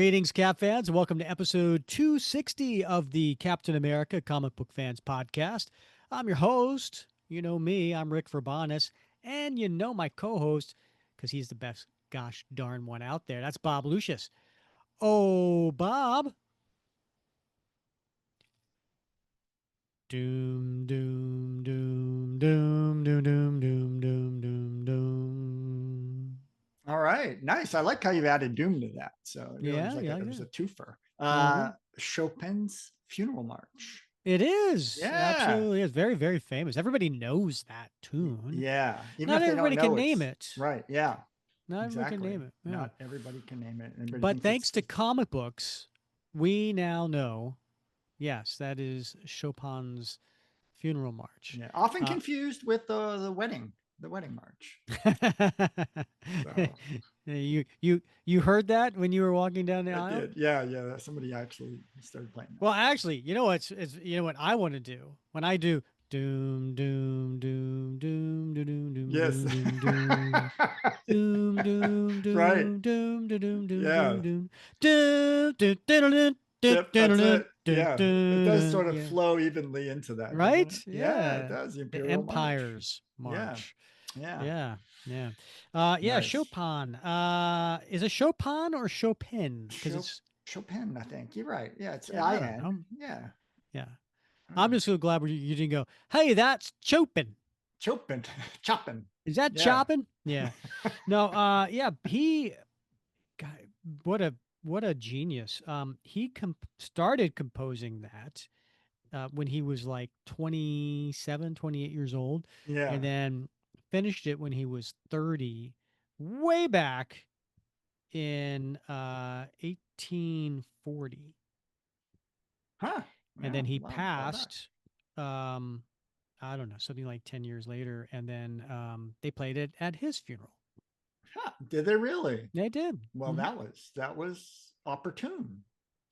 Greetings, Cap fans, and welcome to episode 260 of the Captain America Comic Book Fans Podcast. I'm your host. You know me, I'm Rick Verbanis, and you know my co-host, because he's the best gosh darn one out there. That's Bob Lucius. Oh, Bob. Doom, doom, doom, doom, doom, doom, doom, doom, doom, doom. All right, nice. I like how you've added Doom to that. So Yeah, it was yeah. a twofer. Uh-huh. Chopin's Funeral March. It is. It Yeah, absolutely is. Very, very famous. Everybody knows that tune. yeah. Even Not if they don't everybody can know, name it's it. right. Yeah, Not everybody can exactly. name it. Yeah. Not everybody can name it. Everybody But thinks it's thanks to comic books, we now know, yes, that is Chopin's funeral march. yeah. Often Uh, confused with the wedding march. So you heard that when you were walking down the I aisle? did. Yeah, yeah. Somebody actually started playing that. Well, actually, you know you know what I want to do when I do doom doom doom doom doom doom Yes. doom doom doom doom doom Right. doom doom doom doom doom Yeah. doom doom doom doom Yep, that's it. Yeah. It does doom. sort of Yeah, flow evenly into that, doesn't it? right. Yeah, it Yeah, does. The the Imperial March. Empire's Yeah. March. Yeah. Yeah, yeah, yeah. Nice. Chopin. Is it Chopin or Chopin? Because it's Chopin, I think. You're right. Yeah, it's I don't know. IN. Yeah. Yeah, I'm Oh. just so glad you didn't go. Hey, that's Chopin. Chopin. Chopin. Is that Yeah. chopping? Yeah. No. Yeah. God, what a what a genius. He started composing that when he was like 27, 28 years old, and Yeah. then finished it when he was 30, way back in 1840. Huh. And Yeah. then he Wow. Far back. passed, um, I don't know, something like 10 years later. And then they played it at his funeral. Huh. Did they really? They did. Well, Hmm. that was opportune.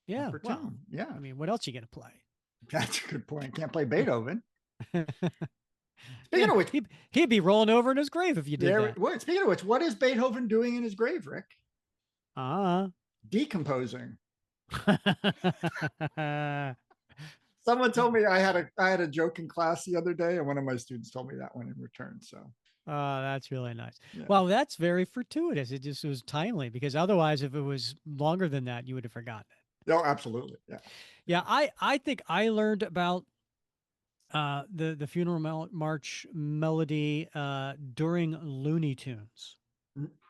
Yeah. Well, Opportune. Yeah. I mean, what else you going to play? That's a good point. Can't play Beethoven. Speaking Man, of which, he'd be rolling over in his grave if you did there. that. Speaking of which, what is Beethoven doing in his grave, Rick? Ah. Decomposing. Oh, Someone told me I had a joke in class the other day, and one of my students told me that one in return. So that's really nice. yeah. Well, that's very fortuitous. It just was timely because otherwise, if it was longer than that, you would have forgotten it. Oh, absolutely. Yeah. Yeah, I think I learned about the funeral march melody during Looney Tunes.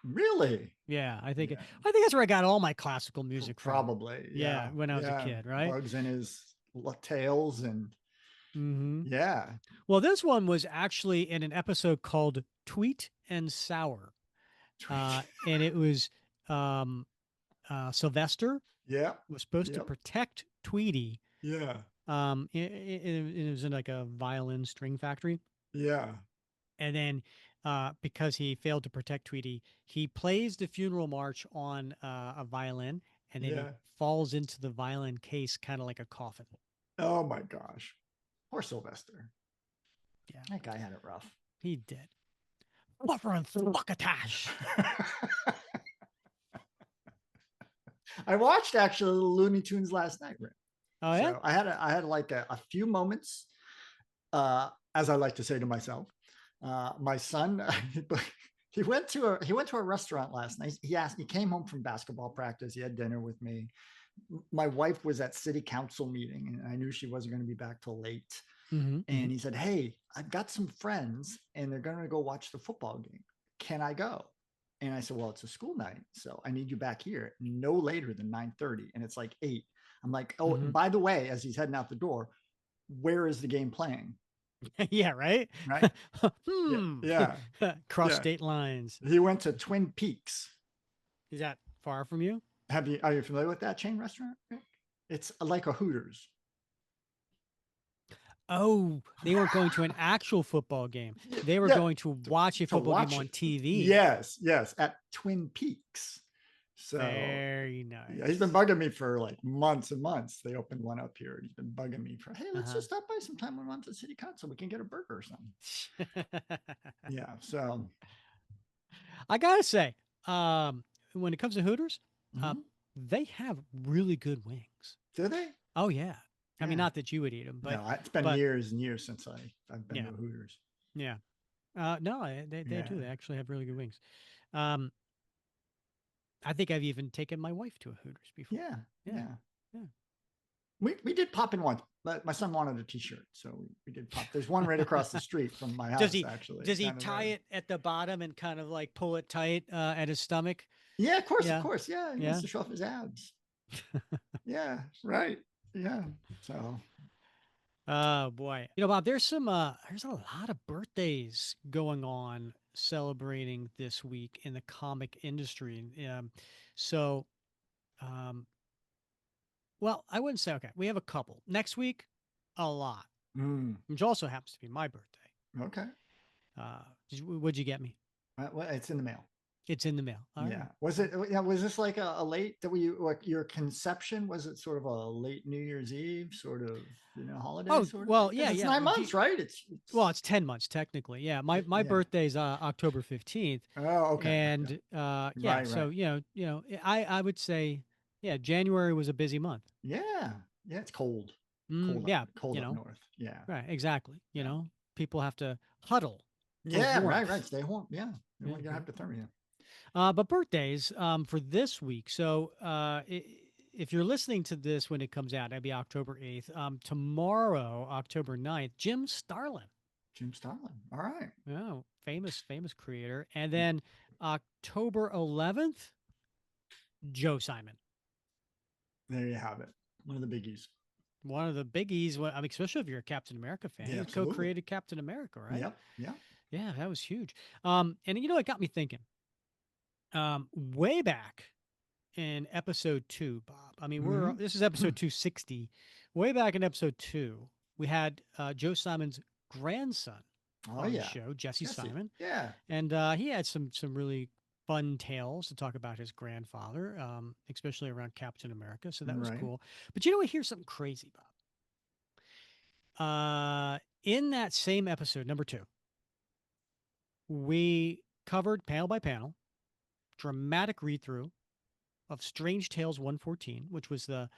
Really? Yeah, Yeah. I think that's where I got all my classical music from. Probably. Yeah, Yeah. when I was a Yeah. kid, right? Bugs in his tails and Hmm. yeah. Well, this one was actually in an episode called Tweet and Sour. Tweet. And it was um, Sylvester Yeah. was supposed to Yep. protect Tweety. Yeah. It was in like a violin string factory, Yeah. and then because he failed to protect Tweety, he plays the funeral march on a violin, and then he Yeah. falls into the violin case, kind of like a coffin. Oh my gosh. Poor Sylvester. Yeah, That guy had it rough. he did. Fluffer and Thluckatash. I watched actually Looney Tunes last night, Rick. Oh yeah. So I had like a few moments, as I like to say to myself. My son, he went to a restaurant last night. He came home from basketball practice. He had dinner with me. My wife was at city council meeting, and I knew she wasn't going to be back till late. Mm-hmm, mm-hmm. And he said, "Hey, I've got some friends, and they're going to go watch the football game. Can I go?" And I said, "Well, it's a school night, so I need you back here no later than 9:30." And it's like 8. I'm like, "Oh, Mm-hmm. by the way," as he's heading out the door, "where is the game playing?" Yeah, right. Right? Yeah, Hmm. yeah, Cross yeah. state lines. He went to Twin Peaks. Is that far from you? Are you familiar with that chain restaurant? It's like a Hooters. Oh, they weren't going to an actual football game. They were Yeah, going to watch a to football game watch on it. TV. Yes, yes, at Twin Peaks. So Very yeah, he's been nice. bugging me for like months and months. They opened one up here. He's been bugging me for, hey, let's Uh-huh. just stop by sometime when I'm to the city council. We can get a burger or something. Yeah. So I gotta say, when it comes to Hooters, uh, mhm. they have really good wings. Do they? Oh yeah. I mean, Yeah. not that you would eat them, No, it's been but years and years since I've been yeah, to a Hooters. yeah. No, they Yeah. do. They actually have really good wings. Um, I think I've even taken my wife to a Hooters before. Yeah. Yeah, Yeah. yeah. We did pop in once, but my son wanted a T-shirt, so we did pop. There's one right across the street from my does house, he actually, does he down the tie road. it at the bottom and kind of like pull it tight at his stomach? Yeah, of course, of Yeah, course. Yeah, he wants yeah. to show off his abs. Yeah, right. Yeah. So, Oh boy. Bob, there's a lot of birthdays going on celebrating this week in the comic industry. So um well, I wouldn't say okay. We have a couple. Next week, a lot. mm, Which also happens to be my birthday. okay. What'd you get me? Well, it's in the mail. It's in the mail. All Yeah. right. Was Well, it? Yeah. Was this like a late that we like your conception? Was it sort of a late New Year's Eve sort of holiday oh sort of thing? well, Because yeah, it's yeah. 9 months, right? Well, it's 10 months technically. Yeah, my Yeah. birthday's October 15th, Oh, okay. Okay. and yeah. Right. Right. So I would say yeah, January was a busy month. Yeah. Yeah. It's cold. Yeah, Cold up north. Yeah. right, exactly. Yeah. People have to huddle for Yeah. Right. Right. warmth. Stay home. Yeah. You don't Yeah, want to yeah. have hypothermia. But birthdays for this week. So if you're listening to this when it comes out, that'd be October 8th. Tomorrow, October 9th, Jim Starlin. Jim Starlin. All right. Oh, famous creator. And then October 11th, Joe Simon. There you have it. One of the biggies. One of the biggies, I mean, especially if you're a Captain America fan. Yeah. He Absolutely. co-created Captain America, right? Yep. Yep. Yeah, that was huge. And it got me thinking. Way back in episode 2, Bob. I mean, Mm-hmm. this is episode 260. Way back in episode 2, we had Joe Simon's grandson Oh on the yeah. show, Jesse Jesse. Simon, Yeah. and he had some really fun tales to talk about his grandfather, especially around Captain America. So that was Right. cool. But here's something crazy, Bob. In that same episode, number 2, we covered panel by panel, dramatic read through of Strange Tales 114, which was the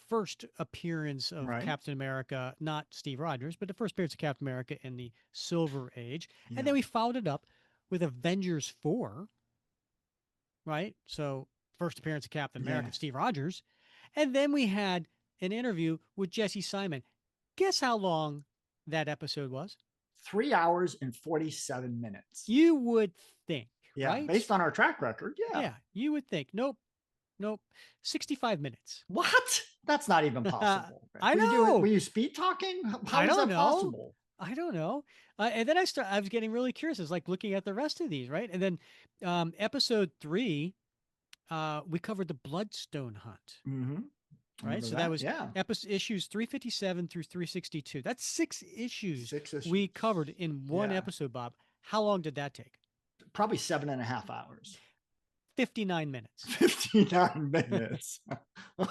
first appearance of Right. Captain America, not Steve Rogers, but the first appearance of Captain America in the Silver Age. And Yeah. then we followed it up with Avengers 4, right? So, first appearance of Captain America, Yeah. Steve Rogers. And then we had an interview with Jesse Simon. Guess how long that episode was? 3 hours and 47 minutes. You would think, Yeah. right? Based on our track record. Yeah. Yeah, you would think. Nope, nope. 65 minutes. What? That's not even possible. I Were know. you speed talking? I How is don't that know. possible? I don't know. And then I was getting really curious. I was like looking at the rest of these, right? And then episode 3, we covered the Bloodstone Hunt, Mm-hmm. I right? remember So that that. was Yeah. issues 357 through 362. That's 6 issues 6 issues. we covered in one Yeah. episode, Bob. How long did that take? Probably 7.5 hours. 59 minutes. 59 minutes.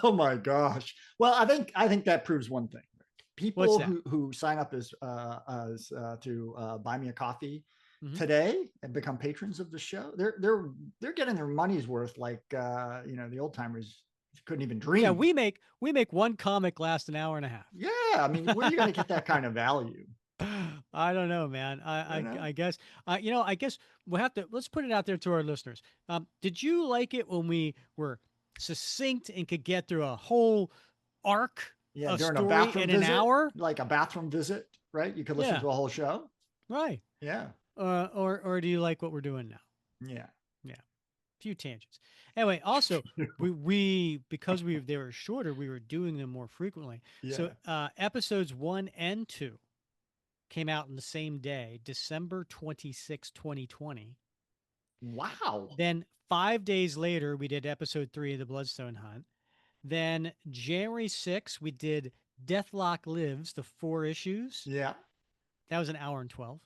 Oh my gosh. Well, I think that proves one thing. What's People that? who sign up as to buy me a coffee Hmm. today and become patrons of the show, they're getting their money's worth like the old timers couldn't even Yeah, dream. we make one comic last an hour and a half. Yeah, I mean, where are you going to get that kind of value? I don't know, man. You know? I guess I guess we'll have to let's put it out there to our listeners. Did you like it when we were succinct and could get through a whole arc Yeah, of during a story bathroom in an visit, hour? like a bathroom visit, right? You could listen Yeah, to a whole show. right. Yeah, Or do you like what we're doing now? yeah, Yeah, few tangents. Anyway, also we because they were shorter, we were doing them more frequently. So yeah. episodes 1 and 2 came out in the same day, December 26, 2020. Wow. Then 5 days later, we did episode 3 of the Bloodstone Hunt. Then January 6th, we did Deathlock Lives, the 4 issues. Yeah, That was an hour and 12.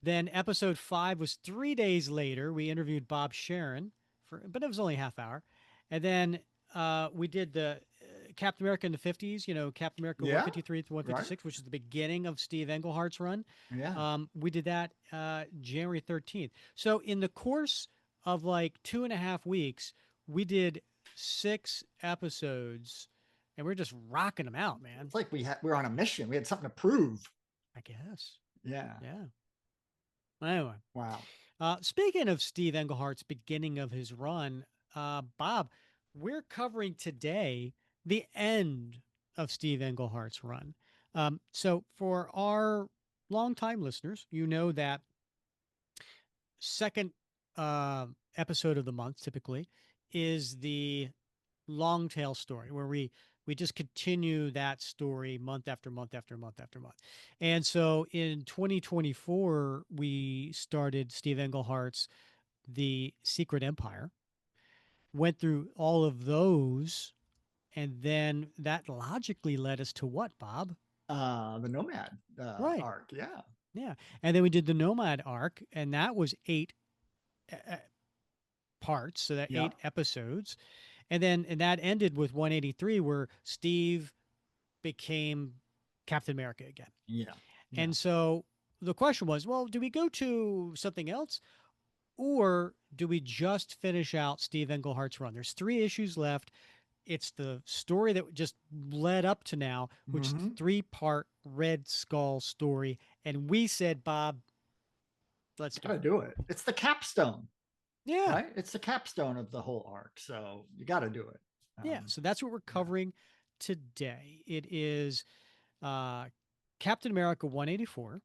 Then episode 5 was 3 days later. We interviewed Bob Sharon, but it was only a half hour. And then we did the Captain America in the 50s, Captain America yeah, 153 to right. 156, which is the beginning of Steve Englehart's run. Yeah, We did that January 13th. So in the course of like 2.5 weeks, we did 6 episodes, and we're just rocking them out, man. It's like we're on a mission. We had something to prove. I guess. Yeah. Yeah. Anyway, Wow. speaking of Steve Englehart's beginning of his run, Bob, we're covering today the end of Steve Englehart's run. So, for our longtime listeners, you know that second uh, episode of the month typically is the long tail story where we just continue that story month after month after month after month. And so in 2024 we started Steve Englehart's The Secret Empire, went through all of those, and then that logically led us to what, Bob? The Nomad Right. arc. Yeah. Yeah. And then we did the Nomad arc, and that was 8 uh, parts, so that 8 Yep. episodes. And that ended with 183 where Steve became Captain America again. Yeah. Yeah. And so the question was, well, do we go to something else or do we just finish out Steve Englehart's run? There's 3 issues left. It's the story that just led up to now, which is the Mm-hmm. 3-part Red Skull story. And we said, Bob, let's do Gotta it. do it. It's the capstone, Yeah. right? It's the capstone of the whole arc. So you got to do it. Yeah. So that's what we're Yeah. covering today. It is uh, Captain America 184,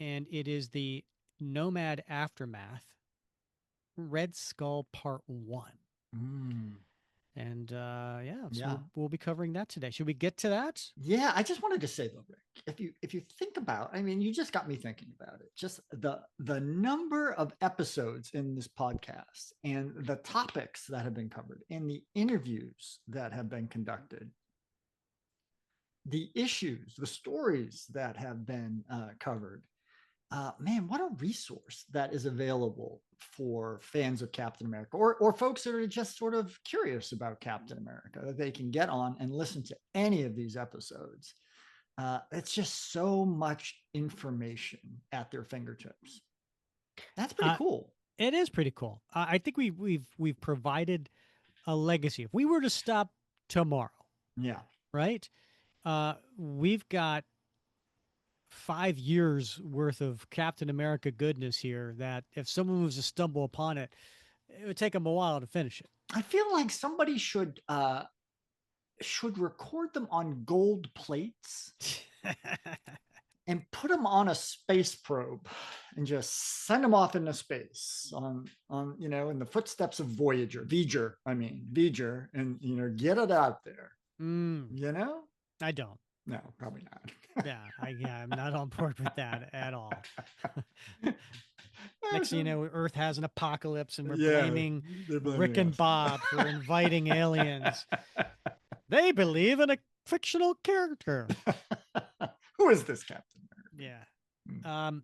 and it is the Nomad Aftermath, Red Skull Part 1. Mm. And yeah, so Yeah. we'll be covering that today. Should we get to that? Yeah, I just wanted to say though, Rick, if you think about, I mean, you just got me thinking about it. Just the number of episodes in this podcast and the topics that have been covered and the interviews that have been conducted, the issues, the stories that have been covered. Man, what a resource that is available for fans of Captain America or folks that are just sort of curious about Captain America that they can get on and listen to any of these episodes. It's just so much information at their fingertips. That's pretty Uh, cool. it is pretty cool. I think we've provided a legacy. If we were to stop tomorrow, Yeah. right? We've got 5 years worth of Captain America goodness here. That if someone was to stumble upon it, it would take them a while to finish I feel like somebody should record them on gold plates it. and put them on a space probe and just send them off into space on in the footsteps of Voyager, and get it out there. Mm, You know? I don't. No, probably not. Yeah, I'm not on board with that at all. Next thing you know, Earth has an apocalypse, and we're Yeah, blaming they're Rick blaming and us. Bob for inviting aliens. They believe in a fictional character. Who is this Captain Yeah. America? Um,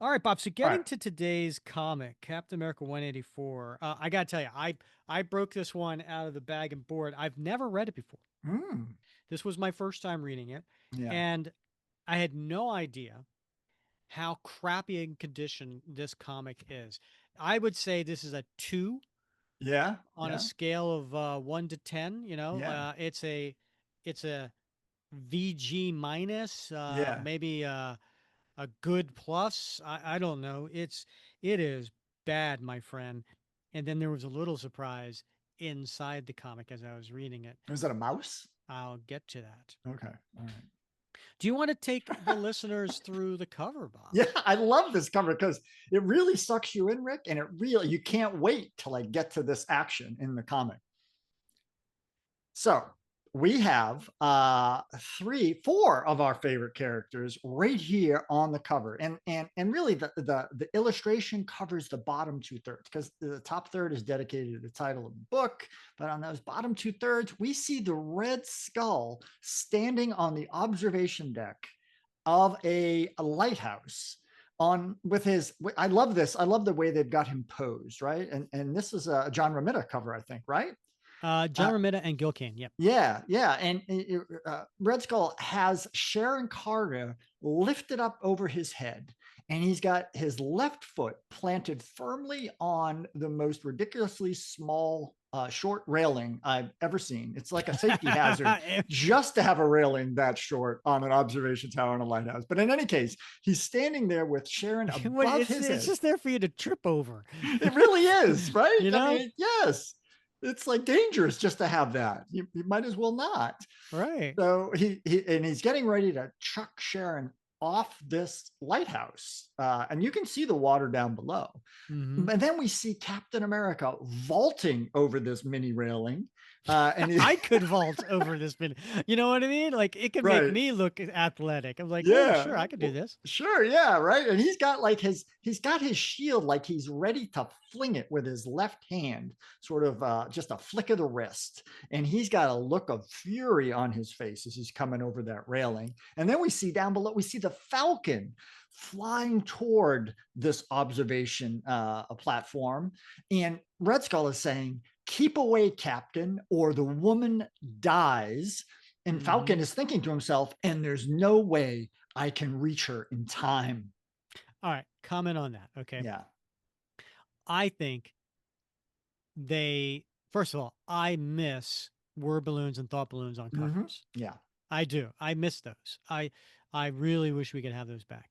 all right, Bob. So All right. getting to today's comic, Captain America 184. I gotta tell you, I broke this one out of the bag and board. I've never read it before. Mm, This was my first time reading it, yeah. and I had no idea how crappy in condition this comic is. I would say this is a 2 Yeah. on a Yeah. scale of 1 to 10. Yeah. It's a VG minus, Yeah. maybe a good plus. I don't know. It is bad, my friend. And then there was a little surprise inside the comic as I was reading it. Was that a mouse? I'll get to that. Okay. All right. Do you want to take the listeners through the cover, Bob? Yeah, I love this cover because it really sucks you in, Rick, and you can't wait to like get to this action in the comic. So we have 4 of our favorite characters right here on the cover, and really the illustration covers the bottom 2/3 because the top third is dedicated to the title of the book, but on those bottom 2/3 we see the Red Skull standing on the observation deck of a lighthouse on with his. I love this. I love the way they've got him posed, right? And this is a John Romita cover, I think, right? John Uh, Romita and Gil Kane. Yep. yeah, yeah. And Red Skull has Sharon Carter lifted up over his head, and he's got his left foot planted firmly on the most ridiculously small short railing I've ever seen. It's like a safety hazard just to have a railing that short on an observation tower in a lighthouse. But in any case, he's standing there with Sharon above his It's head. just there for you to trip over. It really is, right? You I know? mean, yes, it's like dangerous just to have that. You might as well not. Right. So he's getting ready to chuck Sharon off this lighthouse, and you can see the water down below. Mm-hmm. And then we see Captain America vaulting over this mini railing, and he, I could vault over this minute. You know what I mean? Like it could make right, me look athletic. I'm like, oh, yeah, sure, I could do well, this. sure, yeah, right. And he's got his shield like he's ready to fling it with his left hand, sort of just a flick of the wrist. And he's got a look of fury on his face as he's coming over that railing. And then we see down below, we see the Falcon flying toward this observation platform, and Red Skull is saying, "Keep away, Captain, or the woman dies." And Mm-hmm. Falcon is thinking to himself, and there's no way I can reach her in time. All right, comment on that. Okay. Yeah. I think they, first of all, I miss word balloons and thought balloons on Mm-hmm. covers. Yeah. I do. I miss those. I really wish we could have those back.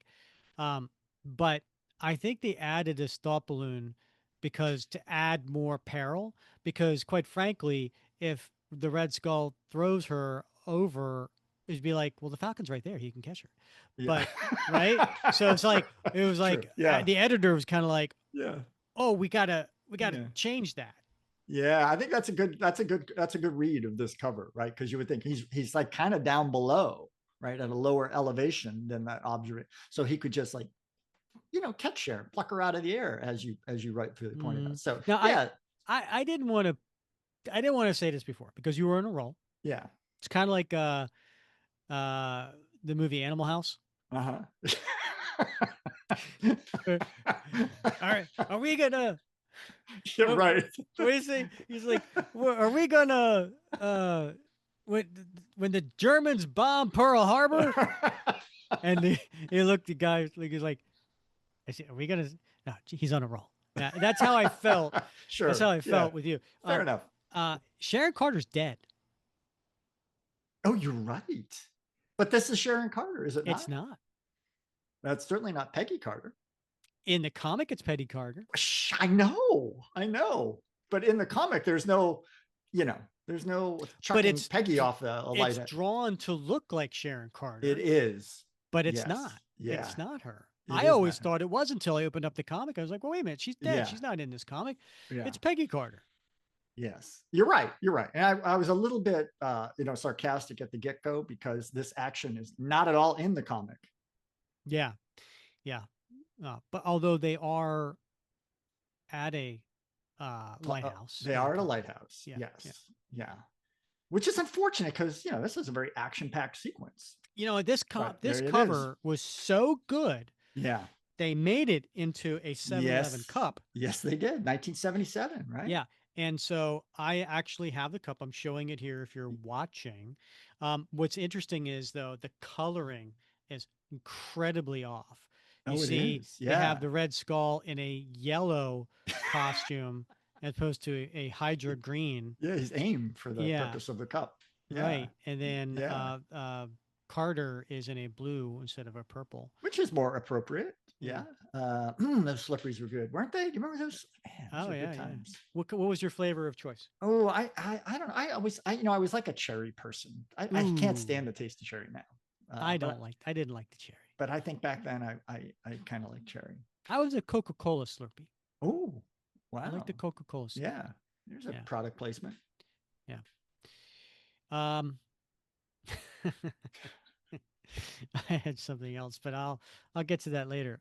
But I think they added this thought balloon because to add more peril. Because quite frankly, if the Red Skull throws her over, it'd be like, well, the Falcon's right there. He can catch her. Yeah. But right. So it's like it was True. like Yeah. the editor was kind of like, Yeah. oh, we gotta Yeah. change that. Yeah, I think that's a good read of this cover, right? Because you would think he's like kind of down below, right, at a lower elevation than that object, so he could just like catch her, pluck her out of the air, as you rightfully pointed out. Mm. So Now yeah, I didn't want to I didn't want to say this before because you were on a roll. yeah, It's kind of like uh the movie Animal House. uh All huh. right, are we gonna? Yeah, What, right. what is he? He's like, are we gonna? When when the Germans bomb Pearl Harbor, and he looked the guy like he's like, I said, are we gonna? No, he's on a roll. Yeah, that's how I felt. That's how Sure. I Yeah. felt with you. Fair enough. Sharon Carter's dead. Oh, you're right. But this is Sharon Carter, is it It's not? not That's certainly not Peggy Carter. in the comic. It's Petty Carter, I know. I know. But in the comic, you know, there's no but chucking Peggy off a light. it's drawn to look like Sharon It Carter, is. but it's Yes. not. Yeah. It's not her. It I is always not her. thought it was until I opened up the comic. I was like, well, wait a minute, she's dead. Yeah. She's not in this comic. Yeah. It's Peggy Carter. Yes. You're right. You're right. And I was a little bit, sarcastic at the get go because this action is not at all in the comic. Yeah, yeah. But although they are at a lighthouse They in the are at a comic. lighthouse. Yeah, yeah. Yes. Yeah. Which is unfortunate because, this is a very action packed sequence. But This there it is. cover was so good Yeah. they made it into a 7-Eleven Yes. cup. Yes, they did. 1977, right? Yeah. And so I actually have the cup. I'm showing it here if you're watching. What's interesting is, though, the coloring is incredibly off. You Oh, it see, is. they have Yeah. the Red Skull in a yellow costume as opposed to a Hydra green. Yeah, he's aimed for the Yeah, purpose of the cup. Yeah. right. And then Yeah. Carter is in a blue instead of a purple. Which is more appropriate. Yeah. Yeah. Those slipperies were good, weren't they? Do you remember those? Man, those Oh are yeah, good yeah. times. What was your flavor of choice? Oh, I don't know. I was like a cherry person. I can't Ooh, stand the taste of cherry now. But I didn't like the cherry. I think back then I kind of like cherry. I was a Coca-Cola Slurpee. Oh, I like wow. the Coca-Cola Slurpee. Yeah. There's a Yeah, product placement. yeah. Um, I had something else, but I'll get to that later.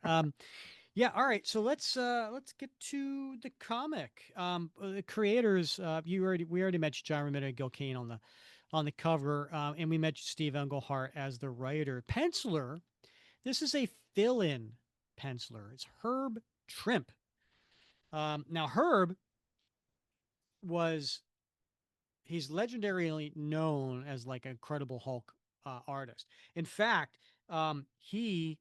Yeah. All right. So let's get to the comic. The creators. We already mentioned John Romita and Gil Kane on the cover, and we mentioned Steve Englehart as the writer. Penciler. This is a fill-in penciler. It's Herb Trimpe. Now Herb was he's legendarily known as like an Incredible Hulk artist. In fact, he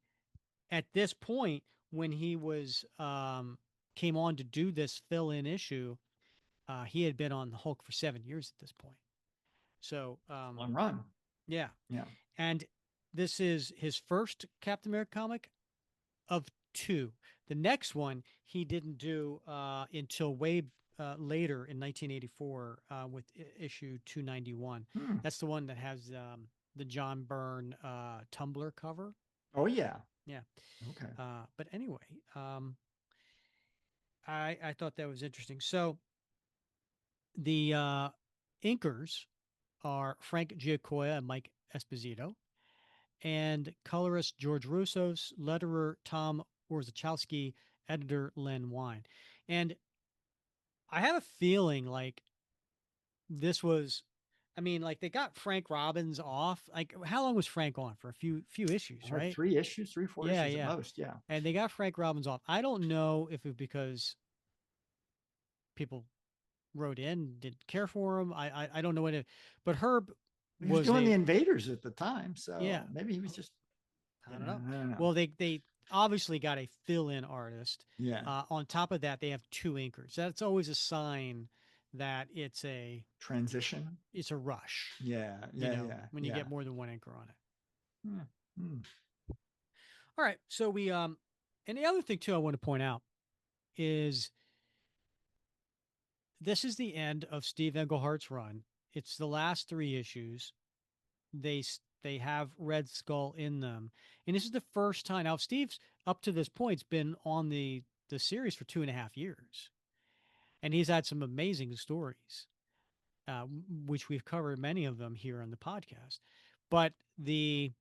at this point when he was came on to do this fill-in issue, He had been on the Hulk for 7 years at this point. So, Long run. yeah. Yeah. And this is his first Captain America comic of two. The next one he didn't do until way later in 1984 with issue 291. Hmm. That's the one that has the John Byrne Tumblr cover. Oh yeah. Yeah. Okay. But anyway, I thought that was interesting. So the inkers are Frank Giacoia and Mike Esposito, and colorist George Russos, letterer Tom Orzechowski, editor Len Wein. And I have a feeling like this was, I mean, like they got Frank Robbins off. Like, how long was Frank on for? A few issues, Like right? 3 issues, 3, 4 Yeah, issues at yeah. most. Yeah. And they got Frank Robbins off. I don't know if it because people wrote in, didn't care for him. I don't know what it, but Herb He was was doing a the Invaders at the time, yeah. so maybe he was just, I don't know. I don't know. Well, they obviously got a fill-in artist. Yeah. On top of that, they have two inkers. That's always a sign that Transition. it's a rush. Yeah. You Yeah. know, Yeah. when you Yeah. get more than one anchor on it. Hmm. Hmm. All right. So we and the other thing too I want to point out is this is the end of Steve Englehart's run. It's the last three issues. They have Red Skull in them, and this is the first time. Now Steve's up to this point's been on the series for 2.5 years, and he's had some amazing stories, which we've covered many of them here on the podcast. But the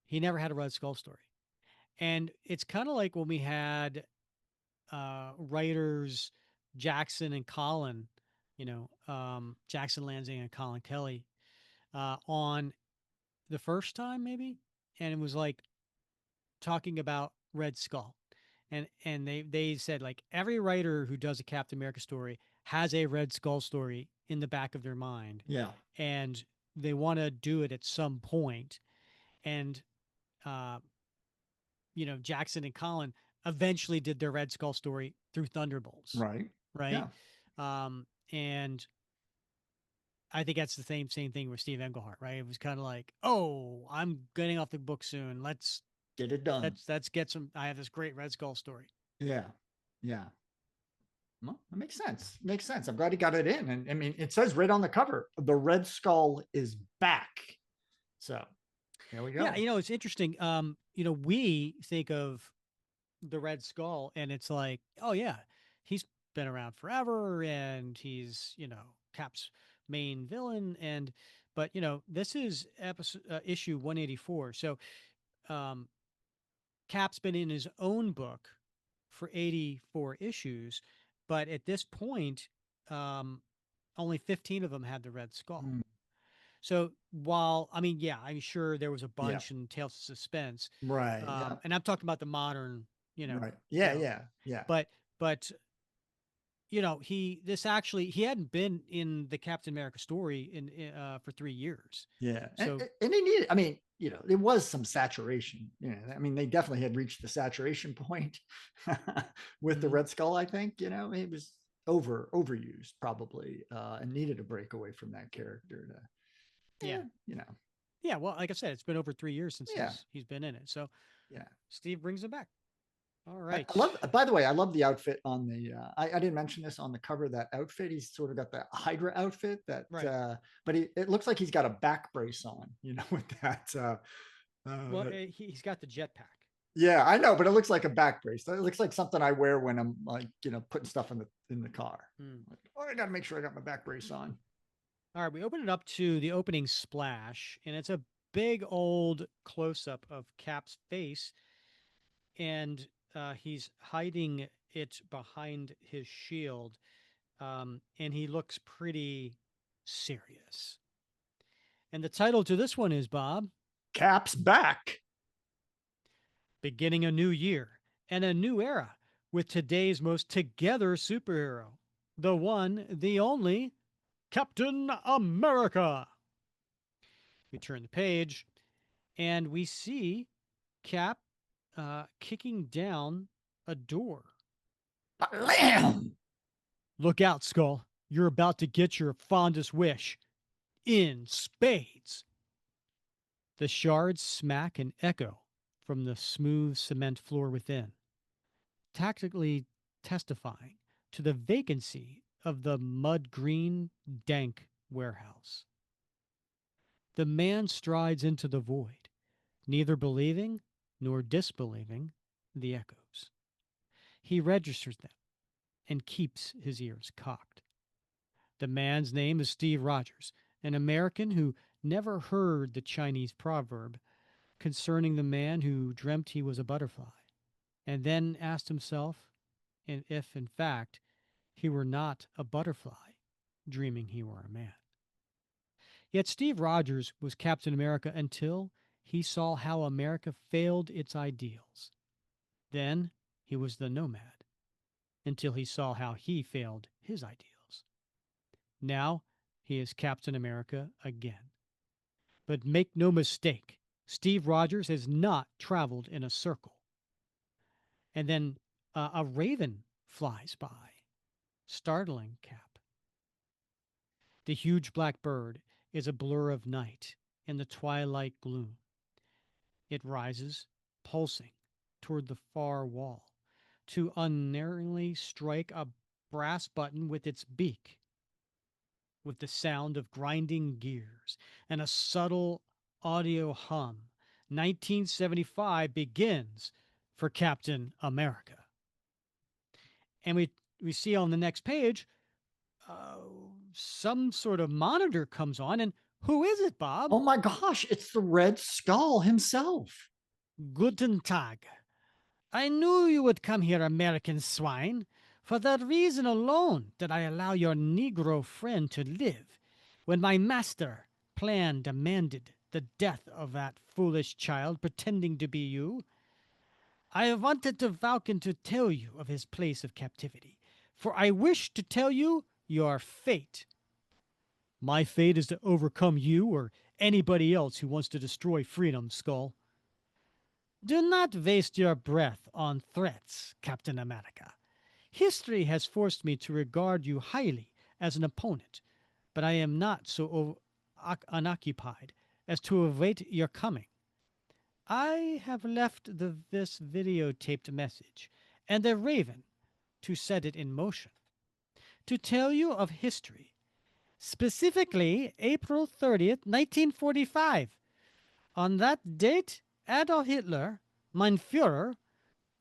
he never had a Red Skull story. And it's kind of like when we had writers Jackson and Colin, Jackson Lansing and Colin Kelly on the first time, maybe. And it was like talking about Red Skull. And they said like every writer who does a Captain America story has a Red Skull story in the back of their mind. Yeah. And they want to do it at some point. And uh, Jackson and Colin eventually did their Red Skull story through Thunderbolts, Right. right? Yeah. And I think that's the same thing with Steve Englehart, right? It was kind of like, oh, I'm getting off the book soon. Get it done. Let's get some. I have this great Red Skull story. Yeah. Yeah. Well, that makes sense. Makes sense. I'm glad he got it in. And I mean, it says right on the cover, the Red Skull is back. So there we Yeah, go. it's interesting. We think of the Red Skull, and it's like, oh yeah, he's been around forever, and he's Cap's main villain, but this is episode issue 184. So um, Cap's been in his own book for 84 issues, but at this point, um, only 15 of them had the Red Skull. Mm, So while I mean, yeah, I'm sure there was a yeah. bunch in Tales of Suspense, Right. Yeah. and I'm talking about the modern, Right. Yeah. Yeah. Yeah. but but he hadn't been in the Captain America story for 3 years. Yeah. So And they needed, I mean, there was some saturation. I mean, they definitely had reached the saturation point with the mhm, Red Skull, I think, it was overused probably, and needed a break away from that character to, yeah, you know, yeah. Well, like I said, it's been over 3 years since yeah. he's been in it. So Yeah. Steve brings him back. All I right. love, by the way, I love the outfit on I didn't mention this on the cover of that outfit. He's sort of got the Hydra outfit Right. but it looks like he's got a back brace on, with that. Well, he's got the jetpack. Yeah, I know, but it looks like a back brace. It looks like something I wear when I'm like, putting stuff in the car. Hmm. Like, oh, I got to make sure I got my back brace on. All right. We open it up to the opening splash, and it's a big old close up of Cap's face, and he's hiding it behind his shield, and he looks pretty serious. And the title to this one is Bob, Cap's back. beginning a new year and a new era with today's most together superhero, the one, the only Captain America. We turn the page and we see Cap kicking down a door. Blam! Look out, Skull. You're about to get your fondest wish in spades. The shards smack and echo from the smooth cement floor within, tactically testifying to the vacancy of the mud green, dank warehouse. The man strides into the void, neither believing nor disbelieving the echoes. He registers them and keeps his ears cocked. The man's name is Steve Rogers, an American who never heard the Chinese proverb concerning the man who dreamt he was a butterfly, and then asked himself if, in fact, he were not a butterfly, dreaming he were a man. Yet Steve Rogers was Captain America until he saw how America failed its ideals. Then he was the nomad until he saw how he failed his ideals. Now he is Captain America again. But make no mistake, Steve Rogers has not traveled in a circle. And then a raven flies by, startling Cap. The huge black bird is a blur of night in the twilight gloom. It rises, pulsing, toward the far wall, to unerringly strike a brass button with its beak, with the sound of grinding gears and a subtle audio hum. 1975 begins for Captain America. And we see on the next page uh, some sort of monitor comes on. And who is it, Bob? Oh my gosh, it's the Red Skull himself. Guten Tag. I knew you would come here, American swine. For that reason alone did I allow your Negro friend to live, when my master plan demanded the death of that foolish child pretending to be you. I wanted to Vulcan to tell you of his place of captivity, for I wish to tell you your fate. My fate is to overcome you or anybody else who wants to destroy freedom, Skull. Do not waste your breath on threats, Captain America. History has forced me to regard you highly as an opponent, but I am not so unoccupied as to await your coming. I have left this videotaped message and a raven to set it in motion, to tell you of history, specifically April 30th, 1945. On that date, Adolf Hitler, mein Führer,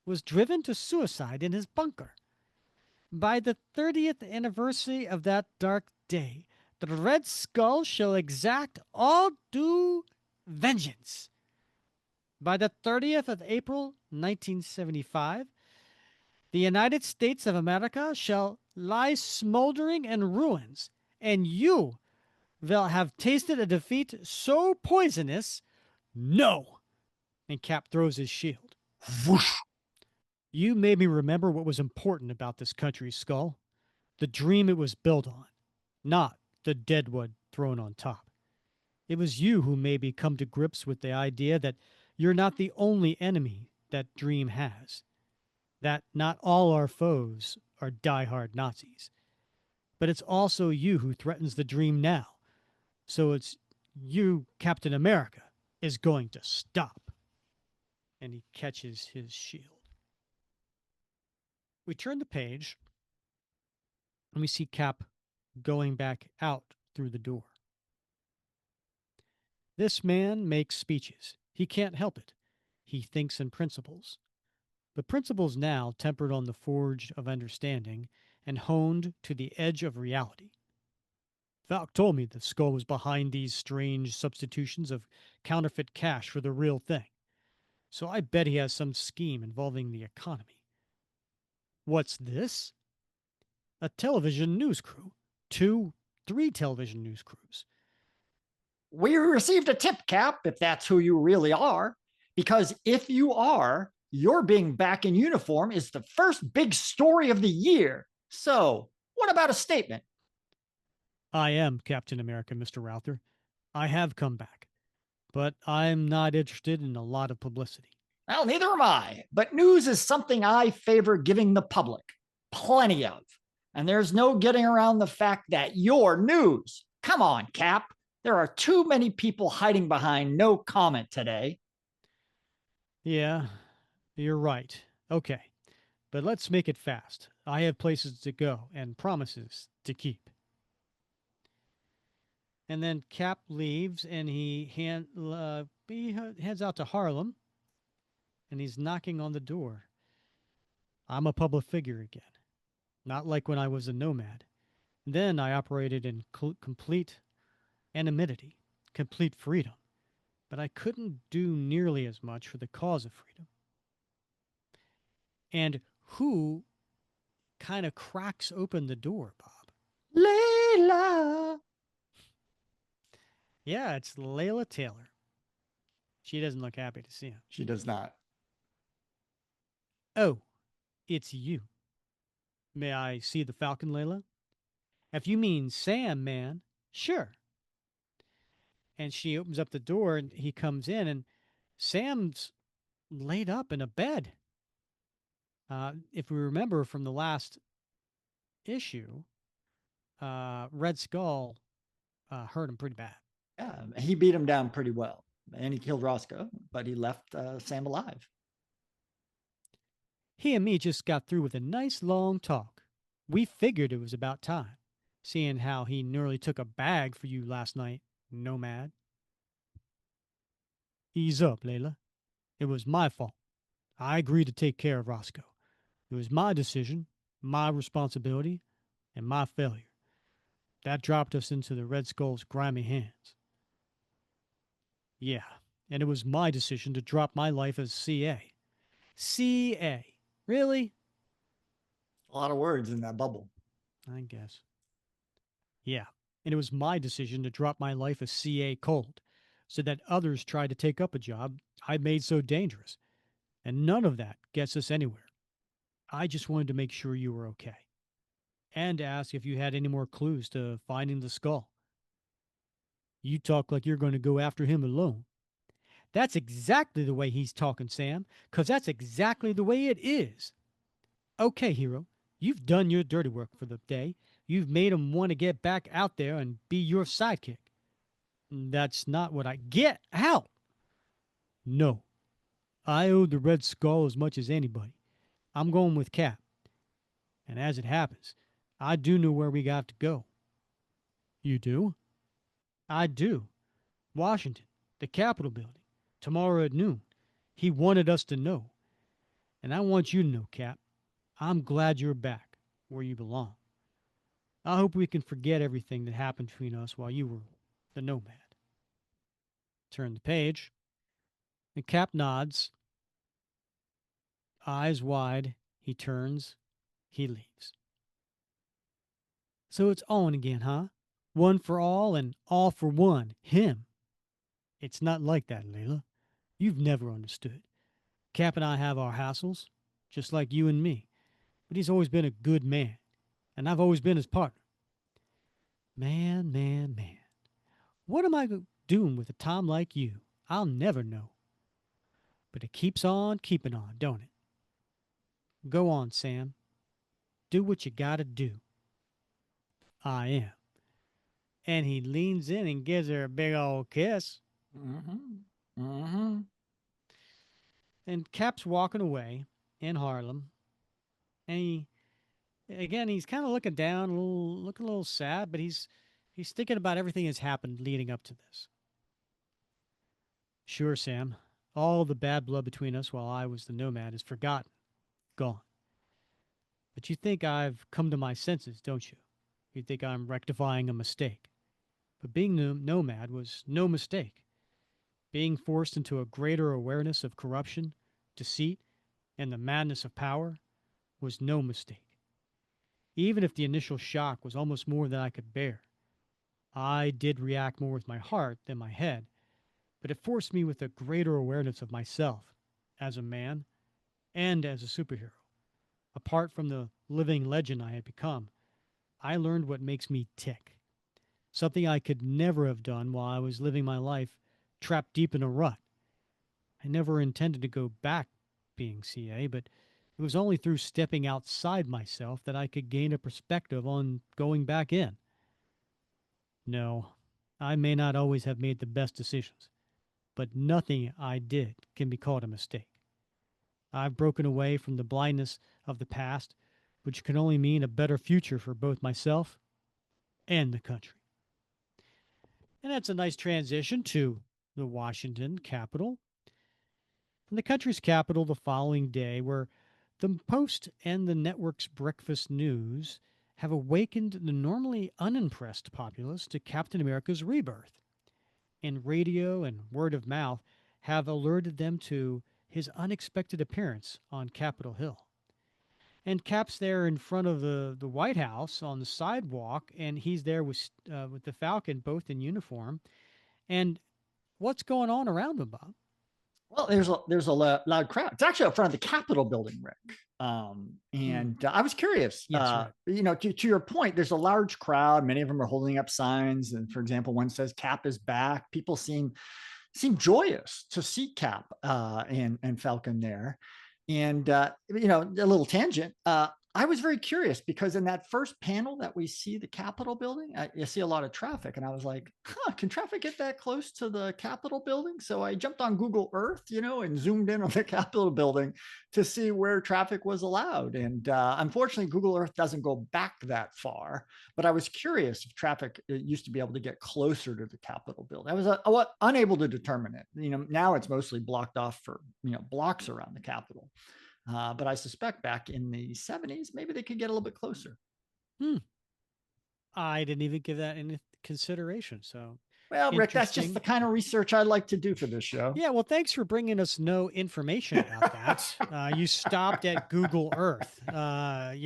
was driven to suicide in his bunker. By the 30th anniversary of that dark day, the Red Skull shall exact all due vengeance. By the 30th of April, 1975, the United States of America shall lie smoldering in ruins, and you will have tasted a defeat so poisonous. No! And Cap throws his shield. Whoosh. You made me remember what was important about this country, Skull. The dream it was built on, not the deadwood thrown on top. It was you who made me come to grips with the idea that you're not the only enemy that dream has, that not all our foes are die-hard Nazis. But it's also you who threatens the dream now. So it's you, Captain America, is going to stop. And he catches his shield. We turn the page and we see Cap going back out through the door. This man makes speeches. He can't help it. He thinks in principles. But principles now tempered on the forge of understanding and honed to the edge of reality. Falk told me the Skull was behind these strange substitutions of counterfeit cash for the real thing. So I bet he has some scheme involving the economy. What's this? A television news crew. Two, three television news crews. We received a tip, Cap, if that's who you really are. Because if you are, your being back in uniform is the first big story of the year. So, what about a statement? I am Captain America, Mr. Routher. I have come back. But I'm not interested in a lot of publicity. Well, neither am I. But news is something I favor giving the public. Plenty of. And there's no getting around the fact that you're news. Come on, Cap. There are too many people hiding behind no comment today. Yeah, you're right. Okay, but let's make it fast. I have places to go and promises to keep. And then Cap leaves and he heads out to Harlem and he's knocking on the door. I'm a public figure again, not like when I was a nomad. Then I operated in complete anonymity, complete freedom, but I couldn't do nearly as much for the cause of freedom. And who kind of cracks open the door, Bob? Layla. Yeah, it's Layla Taylor. She doesn't look happy to see him. She does not. Oh, it's you. May I see the Falcon, Layla? If you mean Sam, man, sure. And she opens up the door and he comes in, and Sam's laid up in a bed. If we remember from the last issue, Red Skull hurt him pretty bad. Yeah, he beat him down pretty well. And he killed Roscoe, but he left Sam alive. He and me just got through with a nice long talk. We figured it was about time, seeing how he nearly took a bag for you last night, nomad. Ease up, Layla. It was my fault. I agreed to take care of Roscoe. It was my decision, my responsibility, and my failure. That dropped us into the Red Skull's grimy hands. Yeah, and it was my decision to drop my life as CA. CA. Really? A lot of words in that bubble. I guess. Yeah, and it was my decision to drop my life as CA cold so that others tried to take up a job I made so dangerous. And none of that gets us anywhere. I just wanted to make sure you were okay and ask if you had any more clues to finding the skull. You talk like you're going to go after him alone. That's exactly the way he's talking, Sam, because that's exactly the way it is. Okay, hero, you've done your dirty work for the day. You've made him want to get back out there and be your sidekick. That's not what I get out. No, I owe the Red Skull as much as anybody. I'm going with Cap. And as it happens, I do know where we got to go. You do? I do. Washington, the Capitol building, tomorrow at noon. He wanted us to know. And I want you to know, Cap, I'm glad you're back where you belong. I hope we can forget everything that happened between us while you were the nomad. Turn the page. And Cap nods, eyes wide. He turns. He leaves. So it's on again, huh? One for all and all for one. Him. It's not like that, Layla. You've never understood. Cap and I have our hassles, just like you and me. But he's always been a good man, and I've always been his partner. Man, man, man. What am I doing with a Tom like you? I'll never know. But it keeps on keeping on, don't it? Go on, Sam. Do what you gotta do. I am. And he leans in and gives her a big old kiss. Mm-hmm. Mm-hmm. And Cap's walking away in Harlem. And he's kind of looking down, looking a little sad, but he's thinking about everything that's happened leading up to this. Sure, Sam. All the bad blood between us while I was the nomad is forgotten, gone. But you think I've come to my senses, don't you? You think I'm rectifying a mistake. But being nomad was no mistake. Being forced into a greater awareness of corruption, deceit, and the madness of power was no mistake. Even if the initial shock was almost more than I could bear, I did react more with my heart than my head, but it forced me with a greater awareness of myself as a man and as a superhero. Apart from the living legend I had become, I learned what makes me tick. Something I could never have done while I was living my life trapped deep in a rut. I never intended to go back being CA, but It was only through stepping outside myself that I could gain a perspective on going back in. No, I may not always have made the best decisions, but nothing I did can be called a mistake. I've broken away from the blindness of the past, which can only mean a better future for both myself and the country. And that's a nice transition to the Washington Capitol. From the country's capital the following day, where the Post and the network's breakfast news have awakened the normally unimpressed populace to Captain America's rebirth, and radio and word of mouth have alerted them to his unexpected appearance on Capitol Hill. And Cap's there in front of the White House on the sidewalk, and he's there with the Falcon, both in uniform. And what's going on around him, Bob? Well, there's a loud crowd. It's actually up front of the Capitol building, Rick. Hmm. And I was curious. Yes, right. To your point, there's a large crowd. Many of them are holding up signs, and for example, one says "Cap is back." People seem joyous to see Cap and Falcon there. And a little tangent. I was very curious because in that first panel that we see the Capitol building, you see a lot of traffic, and I was like, "Huh, can traffic get that close to the Capitol building?" So I jumped on Google Earth, and zoomed in on the Capitol building to see where traffic was allowed. And unfortunately, Google Earth doesn't go back that far. But I was curious if traffic used to be able to get closer to the Capitol building. I was unable to determine it. Now it's mostly blocked off for blocks around the Capitol. But I suspect back in the 70s, maybe they could get a little bit closer. Hmm. I didn't even give that any consideration. So Well, Rick, that's just the interesting. kind of research I like to do for this show. Yeah, well, thanks for bringing us no information about that. You stopped at Google Earth. I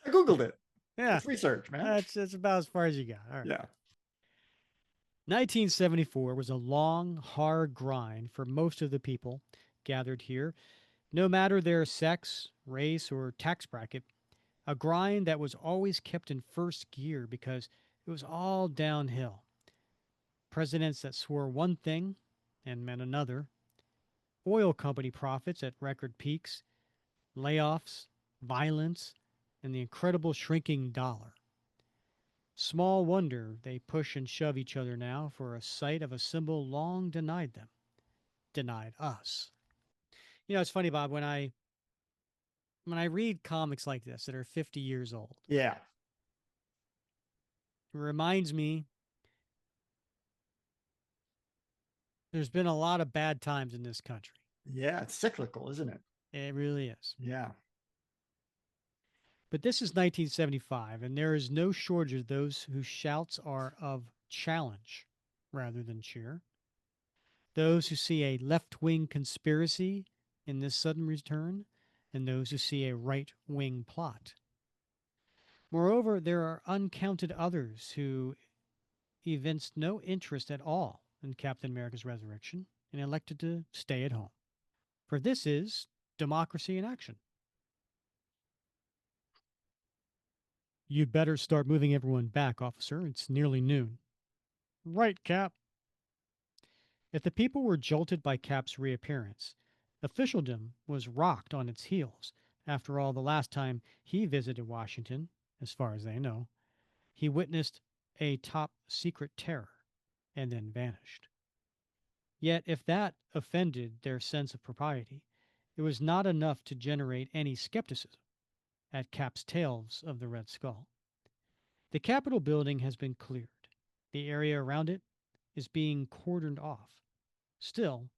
Googled it. Yeah, It's research, man. that's about as far as you got. All right. Yeah. 1974 was a long, hard grind for most of the people gathered here, no matter their sex, race, or tax bracket. A grind that was always kept in first gear because it was all downhill. Presidents that swore one thing and meant another, oil company profits at record peaks, layoffs, violence, and the incredible shrinking dollar. Small wonder they push and shove each other now for a sight of a symbol long denied them, denied us. It's funny, Bob, when I read comics like this that are 50 years old, Yeah. it reminds me there's been a lot of bad times in this country. Yeah. It's cyclical, isn't it? It really is. Yeah. But this is 1975, and there is no shortage of those whose shouts are of challenge rather than cheer. Those who see a left wing conspiracy in this sudden return, and those who see a right wing plot. Moreover, there are uncounted others who evinced no interest at all in Captain America's resurrection and elected to stay at home. For this is democracy in action. You'd better start moving everyone back, officer. It's nearly noon. Right, Cap. If the people were jolted by Cap's reappearance, officialdom was rocked on its heels. After all, the last time he visited Washington, as far as they know, he witnessed a top secret terror and then vanished. Yet, if that offended their sense of propriety, it was not enough to generate any skepticism at Cap's tales of the Red Skull. The Capitol building has been cleared. The area around it is being cordoned off. Still,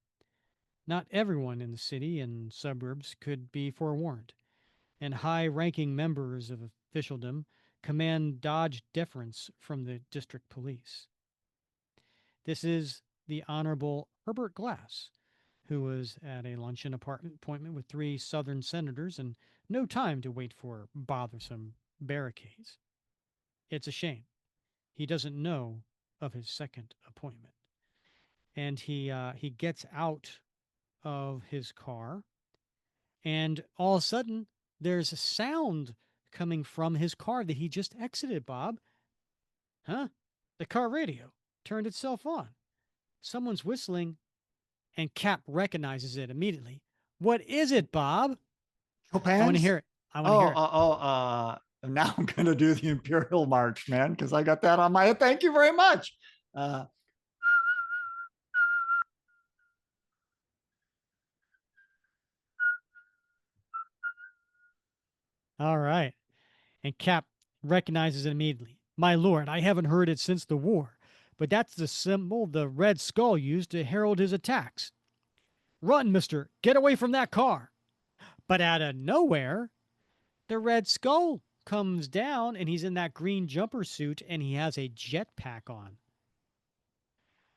not everyone in the city and suburbs could be forewarned, and high ranking members of officialdom command Dodge deference from the district police. This is the Honorable Herbert Glass, who was at a luncheon appointment with three Southern senators and no time to wait for bothersome barricades. It's a shame. He doesn't know of his second appointment. And he gets out of his car, and all of a sudden, there's a sound coming from his car that he just exited, Bob. Huh? The car radio turned itself on. Someone's whistling, and Cap recognizes it immediately. What is it, Bob? I want to Chopin's. hear it. I want to Oh, hear it. now I'm gonna do the Imperial March, man, because I got that on my. Thank you very much. Uh, All right. And Cap recognizes it immediately. My lord, I haven't heard it since the war, but that's the symbol the Red Skull used to herald his attacks. Run, mister! Get away from that car! But out of nowhere, the Red Skull comes down and he's in that green jumper suit and he has a jetpack on.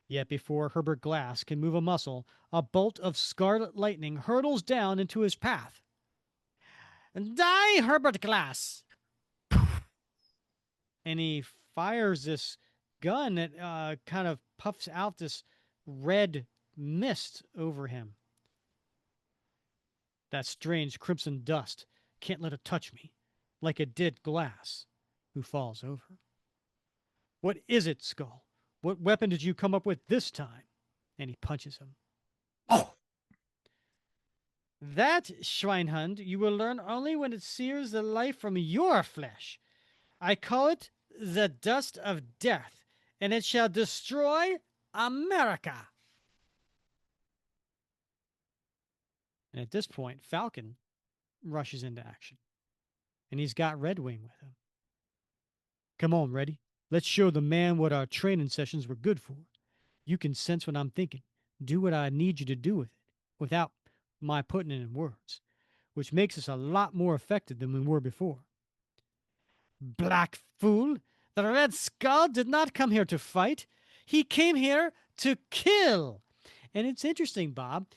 Yet before Herbert Glass can move a muscle, a bolt of scarlet lightning hurtles down into his path. Die, Herbert Glass! And he fires this gun that kind of puffs out this red mist over him. That strange crimson dust can't let it touch me, like it did Glass, who falls over. What is it, Skull? What weapon did you come up with this time? And he punches him. oh, That, Schweinhund, you will learn only when it sears the life from your flesh. I call it the dust of death, and it shall destroy America. And at this point, Falcon rushes into action, and he's got Red Wing with him. Come on, Reddy. Let's show the man what our training sessions were good for. You can sense what I'm thinking. Do what I need you to do with it without my putting it in words, which makes us a lot more effective than we were before. Black fool! The Red Skull did not come here to fight. He came here to kill. And it's interesting, Bob.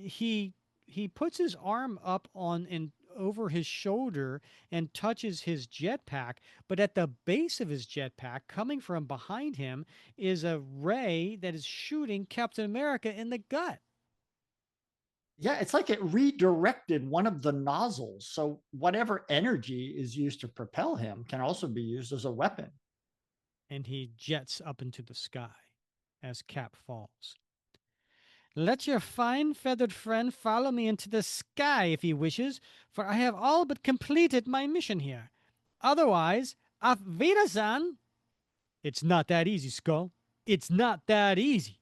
He puts his arm up on and over his shoulder and touches his jetpack, but at the base of his jetpack, coming from behind him, is a ray that is shooting Captain America in the gut. yeah, it's like it redirected one of the nozzles. So whatever energy is used to propel him can also be used as a weapon. And he jets up into the sky as Cap falls. Let your fine feathered friend follow me into the sky if he wishes, for I have all but completed my mission here. Otherwise, auf Wiedersehen. It's not that easy, Skull. It's not that easy.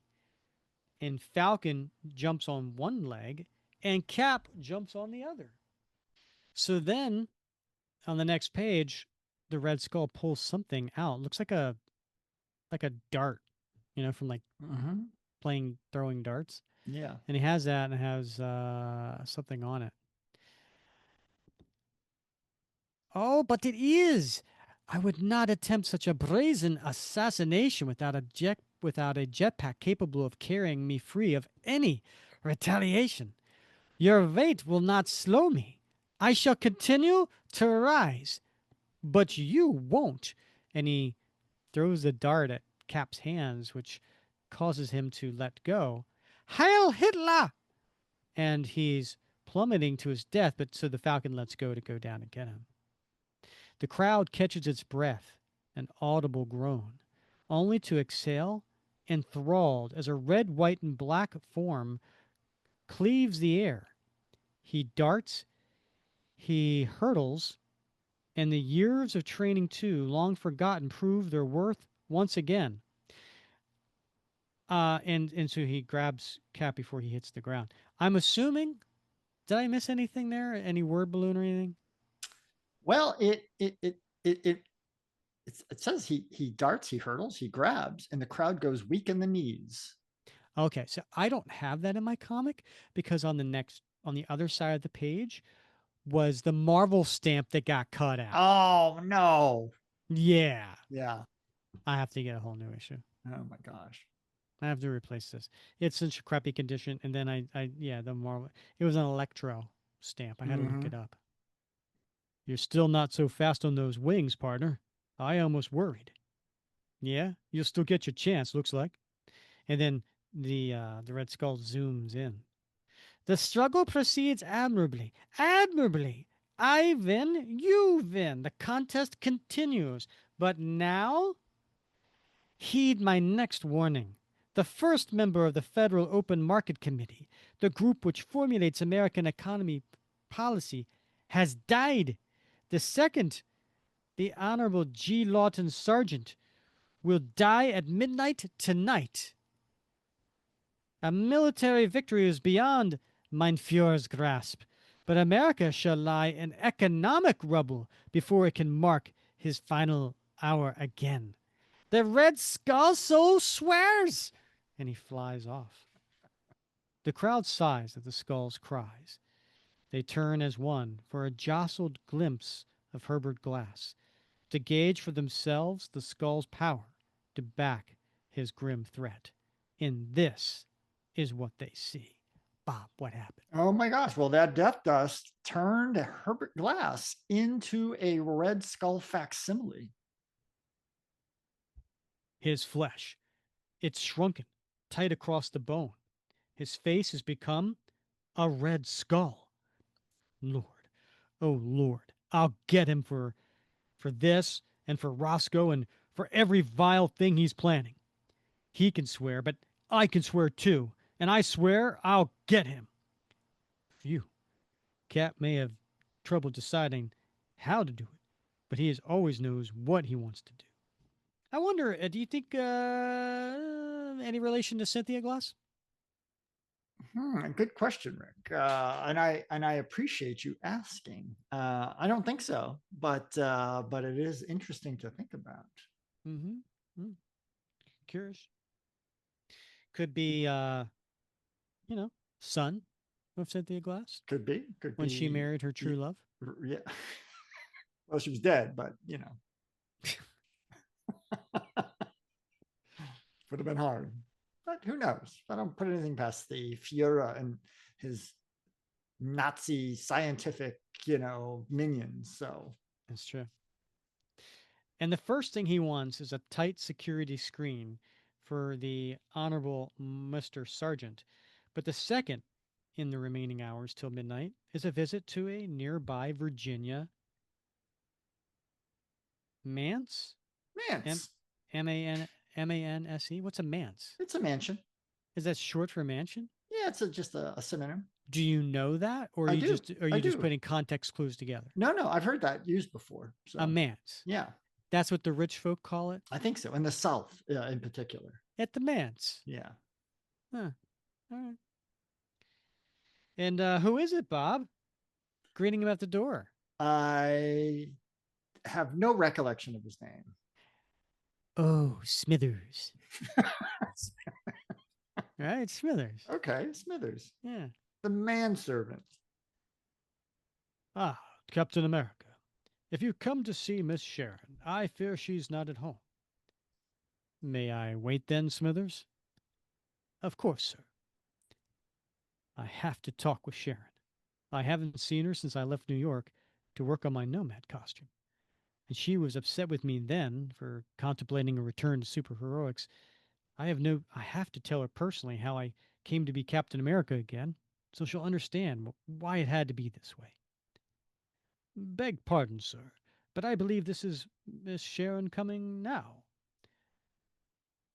And Falcon jumps on one leg, and Cap jumps on the other. So then, on the next page, the Red Skull pulls something out. Looks like a dart, from like Mm-hmm. playing throwing darts. Yeah. And he has that and it has something on it. Oh, but it is. I would not attempt such a brazen assassination without a jetpack capable of carrying me free of any retaliation. Your weight will not slow me. I shall continue to rise, but you won't. And he throws the dart at Cap's hands, which causes him to let go. Heil Hitler! And he's plummeting to his death, but so the Falcon lets go to go down and get him. The crowd catches its breath, an audible groan, only to exhale, enthralled as a red, white, and black form cleaves the air. He darts, he hurtles, and the years of training, too, long forgotten, prove their worth once again. And so he grabs Cap before he hits the ground. I'm assuming. Did I miss anything there? Any word balloon or anything? Well, it says he darts, he hurdles, he grabs, and the crowd goes weak in the knees. Okay, so I don't have that in my comic because on the other side of the page was the Marvel stamp that got cut out. Oh no. Yeah, Yeah. I have to get a whole new issue. Oh my gosh. I have to replace this. It's in such a crappy condition, and then yeah, the Marvel. It was an Electro stamp. I had to look Mm-hmm. it up. You're still not so fast on those wings, partner. I almost worried. Yeah, you'll still get your chance. Looks like. And then the Red Skull zooms in. The struggle proceeds admirably. Admirably. I win, you win. The contest continues. But now, heed my next warning. The first member of the Federal Open Market Committee, the group which formulates American economy policy, has died. The second, the Honorable G. Lawton Sargent, will die at midnight tonight. A military victory is beyond mein Führer's grasp, but America shall lie in economic rubble before it can mark his final hour again. The Red Skull so swears! And he flies off. The crowd sighs at the skull's cries. They turn as one for a jostled glimpse of Herbert Glass, to gauge for themselves the skull's power to back his grim threat. And this is what they see. Bob, what happened? Oh my gosh. Well, that death dust turned Herbert Glass into a Red Skull facsimile. His flesh, it's shrunken, tight across the bone. His face has become a red skull. Lord, oh Lord, I'll get him for this and for Roscoe and for every vile thing he's planning. He can swear, but I can swear too, and I swear I'll get him. Phew. Cap may have trouble deciding how to do it, but he always knows what he wants to do. I wonder, do you think any relation to Cynthia Glass? Good question, Rick. And I appreciate you asking. I don't think so, but it is interesting to think about. Mm-hmm. Mm. Curious. Could be, you know, son of Cynthia Glass Could be, could when she be. married her true love. Yeah. Well, she was dead, but would have been hard. But who knows? I don't put anything past the Fiora and his Nazi scientific, minions. So That's true. And the first thing he wants is a tight security screen for the Honorable Mr. Sargent. But the second in the remaining hours till midnight is a visit to a nearby Virginia manse. M Mance. M A N S E. What's a manse? It's a mansion. Is that short for mansion? Yeah, it's just a synonym. Do you know that, or I do. are I you just do. putting context clues together? No, no, I've heard that used before. A So manse. yeah, That's what the rich folk call it. I think so. In the South, in particular. At the manse. Yeah. Huh. All right. And who is it, Bob? Greeting him at the door. I have no recollection of his name. Oh, Smithers. Right, Smithers. Okay, Smithers, Yeah. the manservant. Ah, Captain America. If you come to see Miss Sharon, I fear she's not at home. May I wait then, Smithers? Of course, sir. I have to talk with Sharon. I haven't seen her since I left New York to work on my nomad costume. And she was upset with me then for contemplating a return to superheroics. I have to tell her personally how I came to be Captain America again, so she'll understand why it had to be this way. Beg pardon, sir, but I believe this is Miss Sharon coming now.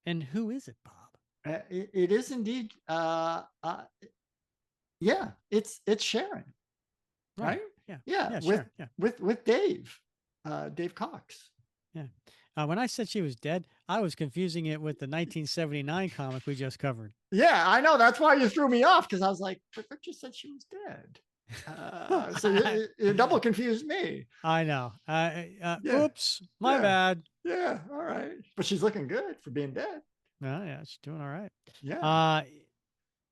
And who is it, Bob? It is indeed. Yeah, it's Sharon, Right. right? Yeah. Yeah, Yeah, with Sharon. Yeah. with Dave, Dave Cox. Yeah. When I said she was dead, I was confusing it with the 1979 comic we just covered. Yeah, I know. That's why you threw me off because I was like, but you said she was dead. So you double confused me. I know. Yeah, Oops, my yeah, bad. yeah. All right, but she's looking good for being dead. Yeah, she's doing all right. Yeah, Uh,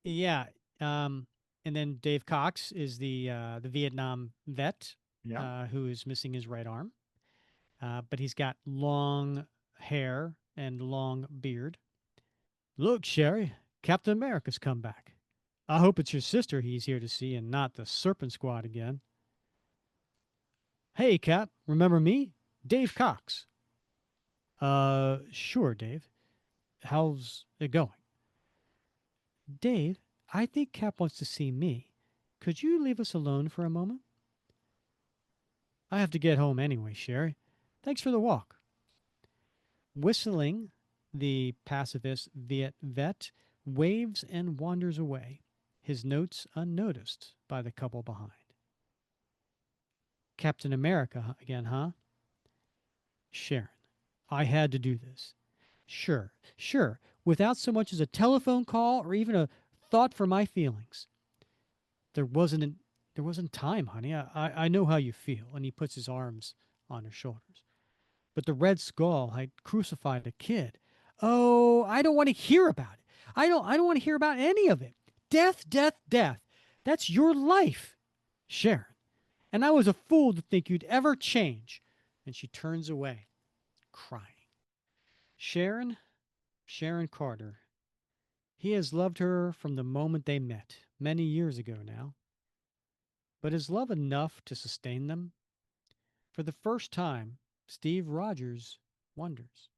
yeah. Um, and then Dave Cox is the Vietnam vet yeah. who is missing his right arm, but he's got long hair and long beard. Look, Sherry, Captain America's come back. I hope it's your sister he's here to see and not the Serpent Squad again. Hey, Cap, remember me? Dave Cox. Sure, Dave. How's it going? Dave, I think Cap wants to see me. Could you leave us alone for a moment? I have to get home anyway, Sherry. Thanks for the walk. Whistling, the pacifist Viet vet waves and wanders away. his notes unnoticed by the couple behind. Captain America again, huh? Sharon, I had to do this. Sure, sure, without so much as a telephone call or even a thought for my feelings. There wasn't an, there wasn't time, honey. I know how you feel. And he puts his arms on her shoulders. But the Red Skull had crucified a kid. Oh, I don't want to hear about it. I don't want to hear about any of it. Death, death, death. That's your life, Sharon. And I was a fool to think you'd ever change. And she turns away, crying. Sharon, Sharon Carter. He has loved her from the moment they met, many years ago now. But is love enough to sustain them? For the first time, Steve Rogers wonders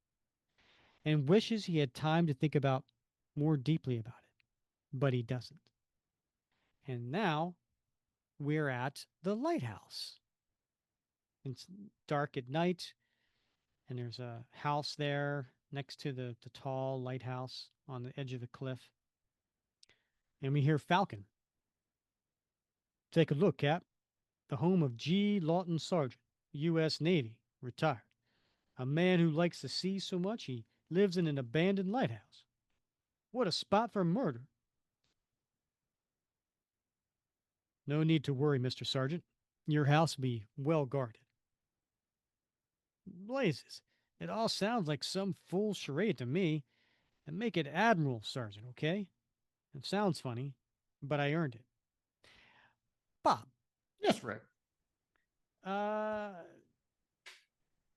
and wishes he had time to think about more deeply about it, but he doesn't. And now we're at the lighthouse. It's dark at night, and there's a house there next to the tall lighthouse on the edge of the cliff. And we hear Falcon. Take a look, Cap. The home of G. Lawton Sargent, U.S. Navy, retired. A man who likes the sea so much he lives in an abandoned lighthouse. What a spot for murder. No need to worry, Mr. Sergeant. Your house will be well guarded. Blazes. It all sounds like some fool charade to me. And make it Admiral Sergeant, okay? It sounds funny, but I earned it. Bob, Yes, Rick. uh,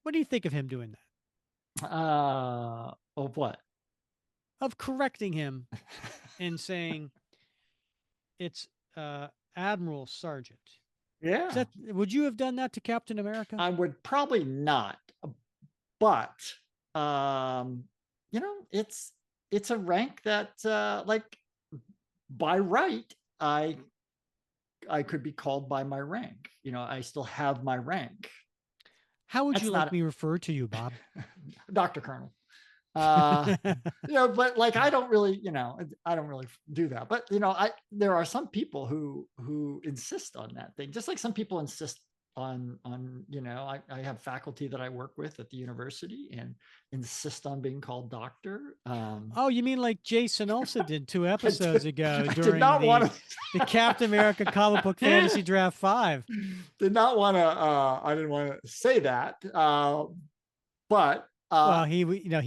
what do you think of him doing that? Of what? Of correcting him and saying it's Admiral Sergeant. Is Yeah, that would you have done that to Captain America? I would probably not, but um, it's a rank that like by right I could be called by my rank. I still have my rank. How would you That's like not me referred to you, Bob? Dr. Colonel. Uh, but like I don't really do that. But I there are some people who insist on that thing, just like some people insist on I have faculty that I work with at the university and insist on being called doctor. Oh, you mean like Jason Olsen did two I episodes did ago I did during not want the Captain America comic book fantasy to draft 5. did not want to I didn't want to say that, but Well, he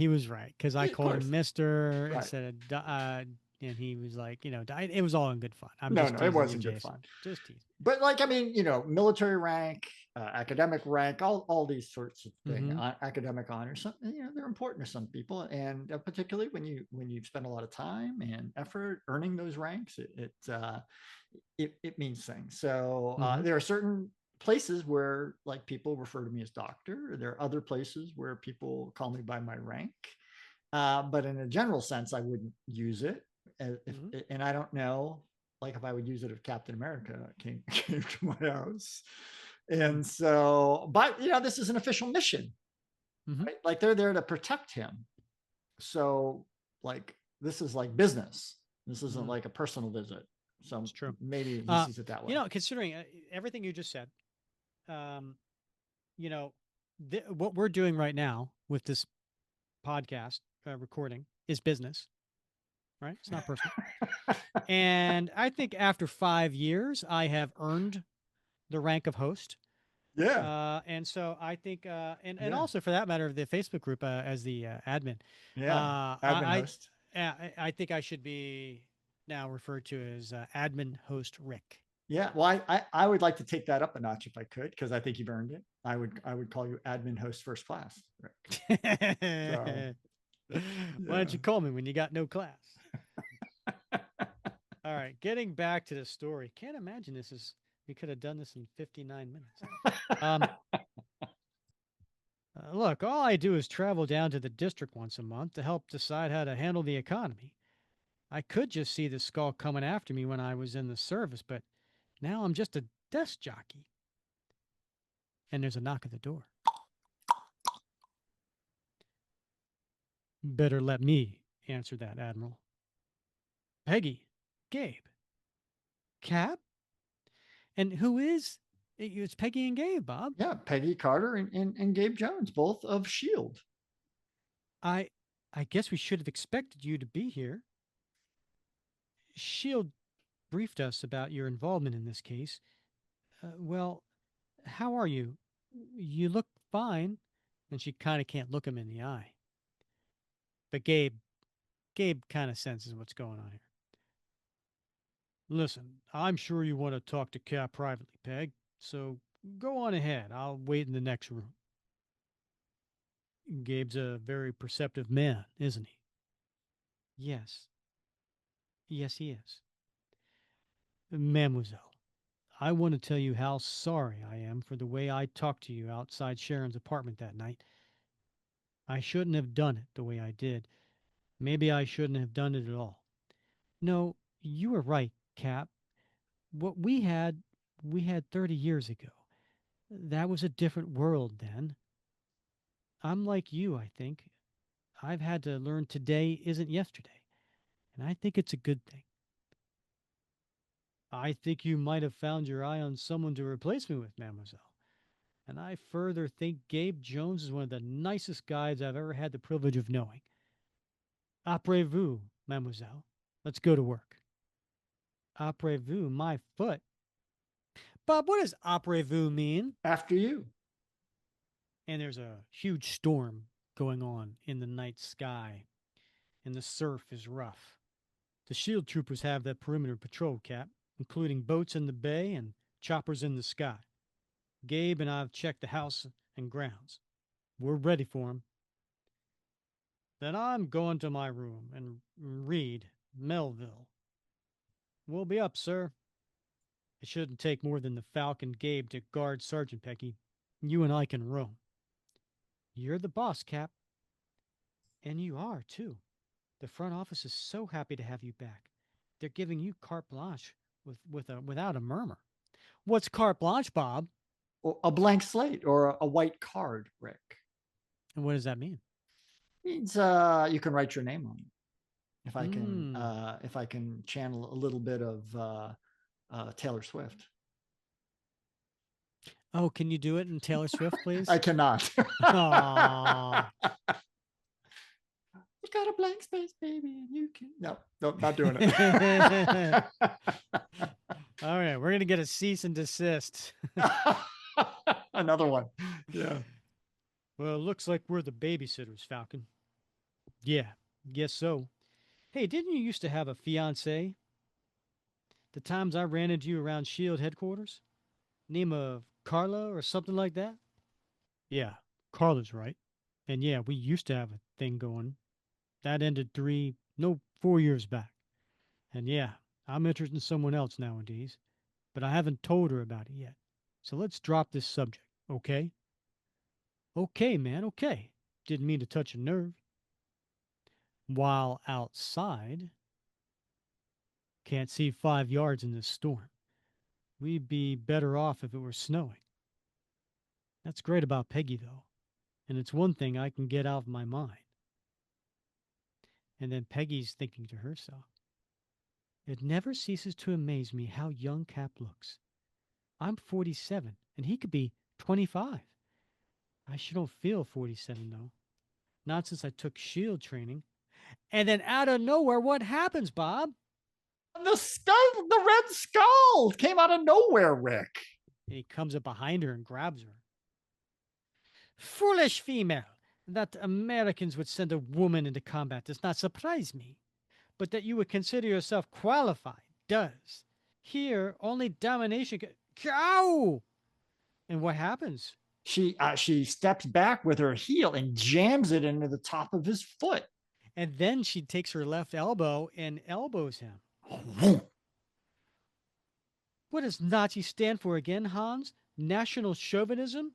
was right because I of called him course, Mister right. instead of and he was like, it was all in good fun. I'm No, just no, it teasing you, wasn't good Jason. fun. Just teasing. But like, I mean, military rank, academic rank, all these sorts of things, Mm-hmm. academic honors, they're important to some people, and particularly when you spend a lot of time and effort earning those ranks, it means things. So Mm-hmm. there are certain places where like people refer to me as doctor. There are other places where people call me by my rank. But in a general sense, I wouldn't use it. Mm-hmm. And I don't know, like if I would use it if Captain America came to my house. And so, but this is an official mission, Mm-hmm. right? Like they're there to protect him. So, like this is like business. This isn't Mm-hmm. like a personal visit. So It's true. maybe he Uh, sees it that way. Considering everything you just said, um, you know, what we're doing right now with this podcast recording is business, right? It's not personal. And I think after 5 years, I have earned the rank of host. Yeah, And so I think, and yeah, also for that matter, the Facebook group as the admin, yeah. Admin host. I think I should be now referred to as admin host Rick. Yeah, well, I would like to take that up a notch if I could, because I think you've earned it. I would call you admin host first class, Rick. So Why don't yeah. you call me when you got no class? All right, getting back to the story. Can't imagine we could have done this in 59 minutes. Um, Look, all I do is travel down to the district once a month to help decide how to handle the economy. I could just see the skull coming after me when I was in the service, but now I'm just a desk jockey. And there's a knock at the door. Better let me answer that, Admiral. Peggy, Gabe. Cap? And who is? It's Peggy and Gabe, Bob. Yeah, Peggy Carter and Gabe Jones, both of S.H.I.E.L.D. I I guess we should have expected you to be here. Shield briefed us about your involvement in this case. Well, how are you? You look fine. And she kind of can't look him in the eye. But Gabe kind of senses what's going on here. Listen, I'm sure you want to talk to Cap privately, Peg. So go on ahead. I'll wait in the next room. Gabe's a very perceptive man, isn't he? Yes. Yes, he is. Mademoiselle, I want to tell you how sorry I am for the way I talked to you outside Sharon's apartment that night. I shouldn't have done it the way I did. Maybe I shouldn't have done it at all. No, you were right, Cap. What we had 30 years ago. That was a different world then. I'm like you, I think. I've had to learn today isn't yesterday, and I think it's a good thing. I think you might have found your eye on someone to replace me with, mademoiselle. And I further think Gabe Jones is one of the nicest guys I've ever had the privilege of knowing. Après vous, mademoiselle. Let's go to work. Après vous, my foot. Bob, what does après vous mean? After you. And there's a huge storm going on in the night sky, and the surf is rough. The shield troopers have that perimeter patrol, Cap, including boats in the bay and choppers in the sky. Gabe and I have checked the house and grounds. We're ready for 'em. Then I'm going to my room and read Melville. We'll be up, sir. It shouldn't take more than the Falcon Gabe to guard Sergeant Peggy. You and I can roam. You're the boss, Cap. And you are, too. The front office is so happy to have you back. They're giving you carte blanche without a murmur. What's carte blanche, Bob? Or a blank slate or a white card, Rick. And what does that mean? Means you can write your name on it. Hmm. If I can channel a little bit of Taylor Swift. Oh, can you do it in Taylor Swift, I please? cannot. Aw. You got a blank space, baby, and you can. No, no, not doing All it. right, we're gonna get a cease and desist. Another one. Yeah. Well, it looks like we're the babysitters, Falcon. Yeah, guess so. Hey, didn't you used to have a fiance? The times I ran into you around Shield headquarters? Name of Carla or something like that? Yeah, Carla's right. And yeah, we used to have a thing going. That ended 4 years back. And yeah, I'm interested in someone else nowadays, but I haven't told her about it yet. So let's drop this subject, okay? Okay, man, okay. Didn't mean to touch a nerve. While outside, can't see 5 yards in this storm. We'd be better off if it were snowing. That's great about Peggy, though, and it's one thing I can get out of my mind. And then Peggy's thinking to herself, it never ceases to amaze me how young Cap looks. I'm 47, and he could be 25. I sure don't feel 47, though. Not since I took SHIELD training. And then out of nowhere, what happens, Bob? The skull, the red skull came out of nowhere, Rick. And he comes up behind her and grabs her. Foolish female! That Americans would send a woman into combat does not surprise me. But that you would consider yourself qualified does. Here, only domination can. Ow! And what happens? She steps back with her heel and jams it into the top of his foot. And then she takes her left elbow and elbows him. What does Nazi stand for again, Hans? National chauvinism?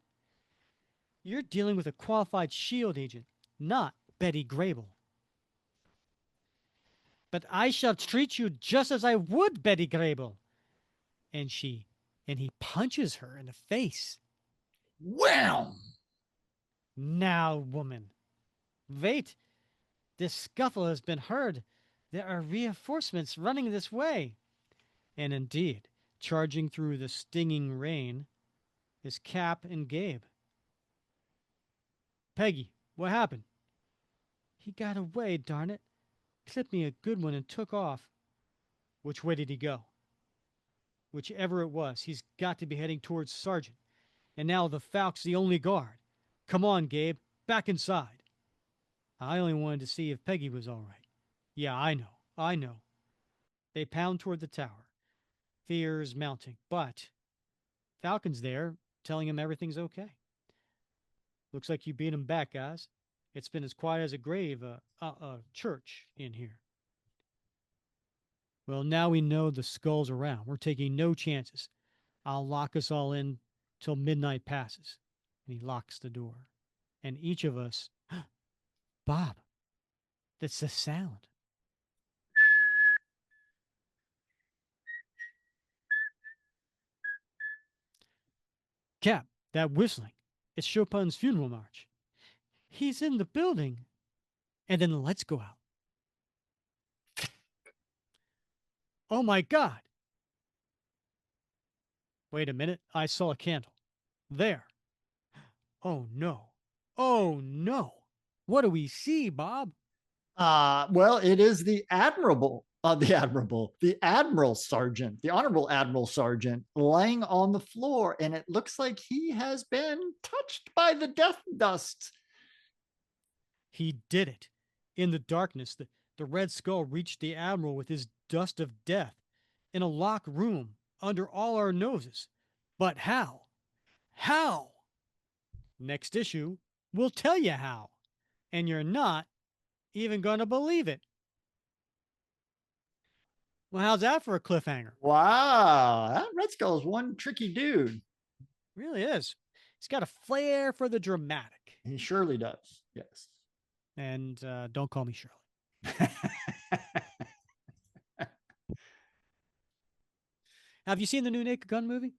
You're dealing with a qualified SHIELD agent, not Betty Grable. But I shall treat you just as I would Betty Grable. And he punches her in the face. Wham! Now, woman, wait. This scuffle has been heard. There are reinforcements running this way. And indeed, charging through the stinging rain is Cap and Gabe. Peggy, what happened? He got away, darn it. Clipped me a good one and took off. Which way did he go? Whichever it was, he's got to be heading towards Sergeant. And now the Falk's the only guard. Come on, Gabe, back inside. I only wanted to see if Peggy was all right. Yeah, I know, I know. They pound toward the tower. Fear's mounting, but Falcon's there, telling him everything's okay. Looks like you beat him back, guys. It's been as quiet as a grave, church in here. Well, now we know the skull's around. We're taking no chances. I'll lock us all in till midnight passes. And he locks the door. And each of us, Bob, that's the sound. Cap, that whistling. It's Chopin's funeral march. He's in the building. And then the lights go out. Oh my God. Wait a minute. I saw a candle. There. Oh no. Oh no. What do we see, Bob? Well, it is the Admiral Sergeant, the Honorable Admiral Sergeant, laying on the floor, and it looks like he has been touched by the death dust. He did it. In the darkness, the Red Skull reached the Admiral with his dust of death in a locked room under all our noses. But how? How? Next issue, we'll tell you how. And you're not even going to believe it. Well, how's that for a cliffhanger? Wow, that Red Skull is one tricky dude. Really is. He's got a flair for the dramatic. He surely does. Yes. And don't call me Shirley. Have you seen the new Naked Gun movie?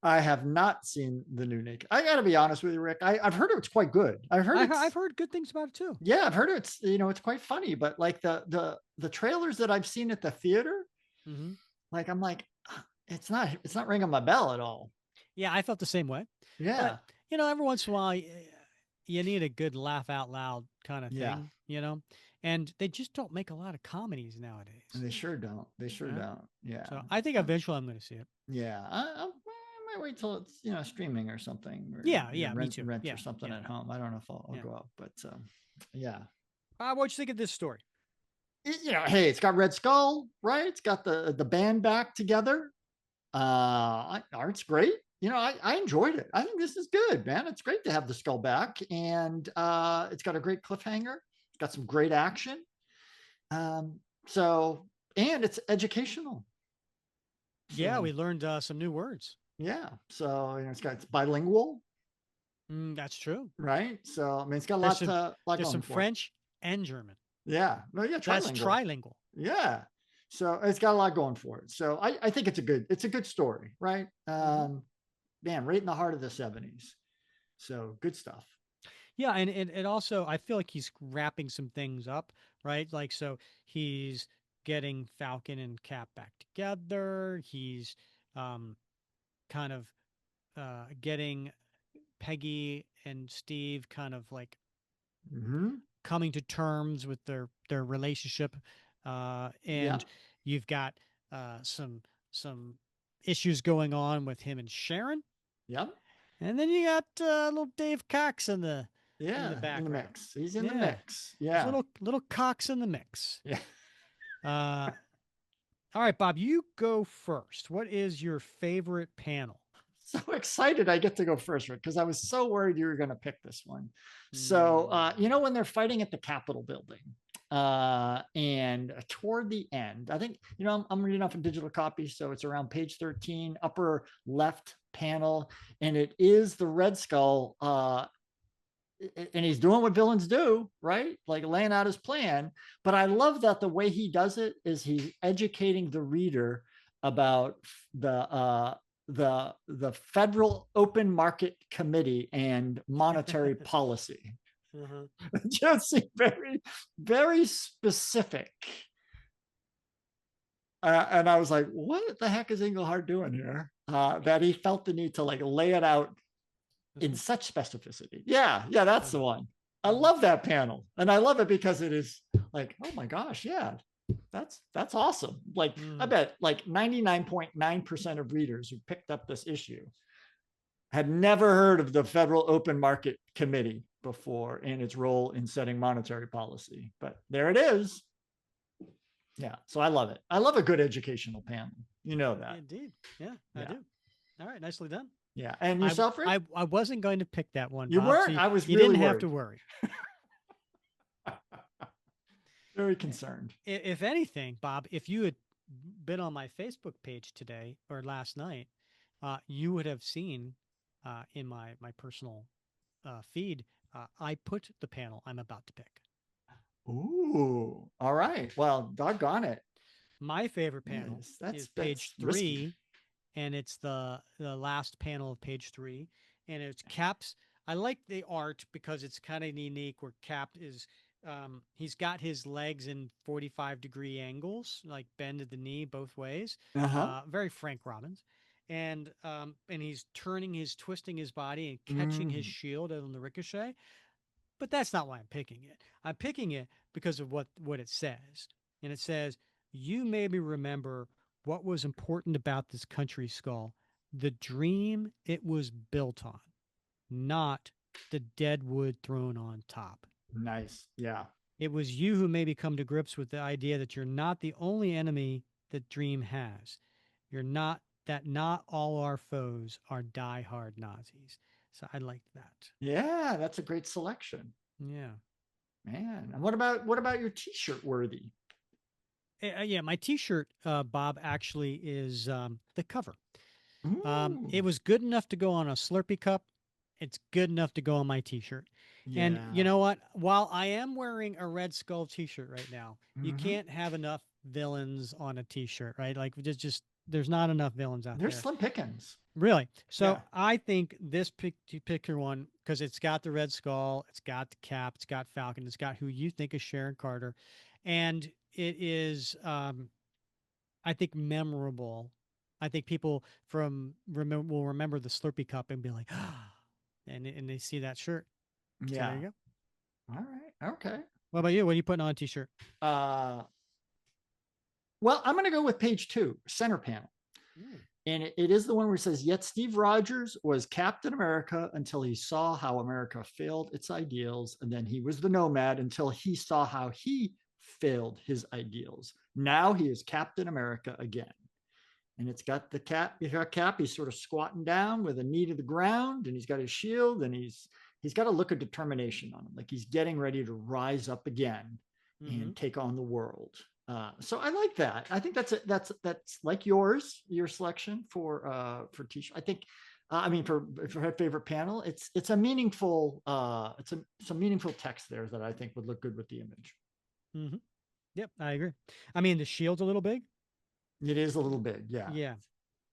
I have not seen the new Naked. I got to be honest with you, Rick. I've heard it's quite good. I've heard good things about it too. Yeah, I've heard it's it's quite funny. But like the trailers that I've seen at the theater, Mm-hmm. like I'm like, it's not ringing my bell at all. Yeah, I felt the same way. But Yeah, every once in a while, you need a good laugh out loud kind of yeah. thing, And they just don't make a lot of comedies nowadays. They sure don't. They sure Yeah. don't. Yeah. So I think eventually I'm going to see it. Yeah. I might wait till it's streaming or something, or Yeah, yeah, me too. rent or Yeah, something yeah, at home. I don't know if I'll yeah. go out, but yeah. What'd you think of this story? Hey, it's got Red Skull, right? It's got the band back together. Art's great. I enjoyed it. I think this is good, man. It's great to have the skull back, and it's got a great cliffhanger. It's got some great action. Um, so and it's educational. Yeah, we So learned some new words. yeah, so it's bilingual, That's true. right? So I mean, it's got a There's lot some to lot there's going some for it. French and German. Yeah, no, yeah, That's trilingual. trilingual. Yeah, so it's got a lot going for it. So I think it's a good story, right? Man, right in the heart of the '70s. So good stuff. Yeah, and it also I feel like he's wrapping some things up, right? Like so he's getting Falcon and Cap back together. He's um kind of getting Peggy and Steve kind of like Mm-hmm. coming to terms with their relationship. And Yep. you've got some issues going on with him and Sharon. Yep. And then you got little Dave Cox in the Yeah. In the background. mix. He's in the Yeah, mix. there's Yeah. little Cox in the mix. Yeah. Uh, all right, Bob, you go first. What is your favorite panel? So excited I get to go first, Rick, because I was so worried you were going to pick this one. So, Mm. when they're fighting at the Capitol building, and toward the end, I think, I'm reading off a digital copy, so it's around page 13, upper left panel, and it is the Red Skull, and he's doing what villains do, right? Like laying out his plan. But I love that the way he does it is he's educating the reader about the Federal Open Market Committee and monetary policy. Uh-huh. Just very, very specific. And I was like, what the heck is Englehart doing here? That he felt the need to like lay it out This in one? such specificity. Yeah, yeah, that's Yeah. the one. I Mhm. love that panel, and I love it because it is like, oh my gosh, yeah, that's awesome. Like, I Mm. bet like 99.9% of readers who picked up this issue had never heard of the Federal Open Market Committee before and its role in setting monetary policy. But there it is. Yeah, so I love it. I love a good educational panel. You know that. Indeed. Yeah, I Yeah, do. All right, nicely done. yeah. And I, yourself, Rick? I wasn't going to pick that one, You Bob. So weren't? I was you really didn't have worried. to worry. Very concerned. If anything, Bob, if you had been on my Facebook page today or last night, you would have seen in my personal feed, I put the panel I'm about to pick. Ooh, all right. Well, doggone it. My favorite panel Yes, is that's page risky. 3, and it's the last panel of page 3, and it's Cap's. I like the art because it's kind of unique. Where Cap is, he's got his legs in 45-degree angles, like bend at the knee both ways. Uh huh. Very Frank Robbins, and he's twisting his body and catching his Mm, shield on the ricochet. But that's not why I'm picking it. I'm picking it because of what it says. And it says, "You maybe remember what was important about this country skull, the dream it was built on, not the dead wood thrown on top. nice. Yeah. It was you who maybe come to grips with the idea that you're not the only enemy that dream has. You're not that not all our foes are die-hard Nazis." So I like that. Yeah, that's a great selection. Yeah. Man. And what about your t-shirt worthy? Yeah, my T-shirt, Bob, actually is the cover. It Ooh. was good enough to go on a Slurpee cup. It's good enough to go on my T-shirt. And you Yeah. know what? While I am wearing a Red Skull T-shirt right now, you Mm-hmm. can't have enough villains on a T-shirt, right? Like there's not enough villains out There's there. slim pickings. Really. Yeah. So I think this particular one, because it's got the Red Skull, it's got the Cap, it's got Falcon, it's got who you think is Sharon Carter, and it is I think memorable. I think people will remember the Slurpee cup and be like, ah, and they see that shirt. So there Yeah. you go. All right. Okay. What about you? What are you putting on a t-shirt? Uh well, I'm gonna go with page 2, center panel. Mm. And it is the one where it says, yet Steve Rogers was Captain America until he saw how America failed its ideals. And then he was the nomad until he saw how he failed his ideals. Now he is Captain America again. And it's got the cap. He's sort of squatting down with a knee to the ground, and he's got his shield, and he's got a look of determination on him, like he's getting ready to rise up again Mm-hmm. and take on the world. So I like that. I think that's like your selection for t-shirt. I think, I mean, for her favorite panel, it's a meaningful it's a meaningful text there that I think would look good with the image. Mm-hmm. Yep, I agree. I mean, the shield's a little big. It is a little big, yeah.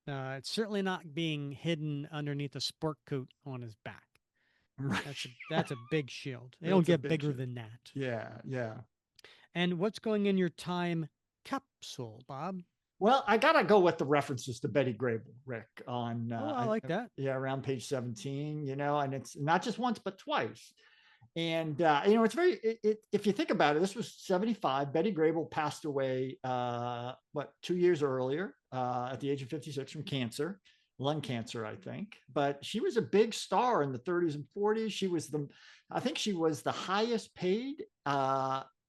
Yeah. It's certainly not being hidden underneath a sport coat on his back. Right. That's a big shield. They don't That's a get big bigger shift. than that. Yeah, yeah. And what's going in your time capsule, Bob? Well, I gotta go with the references to Betty Grable, Rick, on Oh, I like that. yeah, around page 17. And it's not just once but twice. And it's very if you think about it, this was 75. Betty Grable passed away 2 years earlier at the age of 56 from cancer, lung cancer, I think. But she was a big star in the 30s and 40s. I think she was the highest paid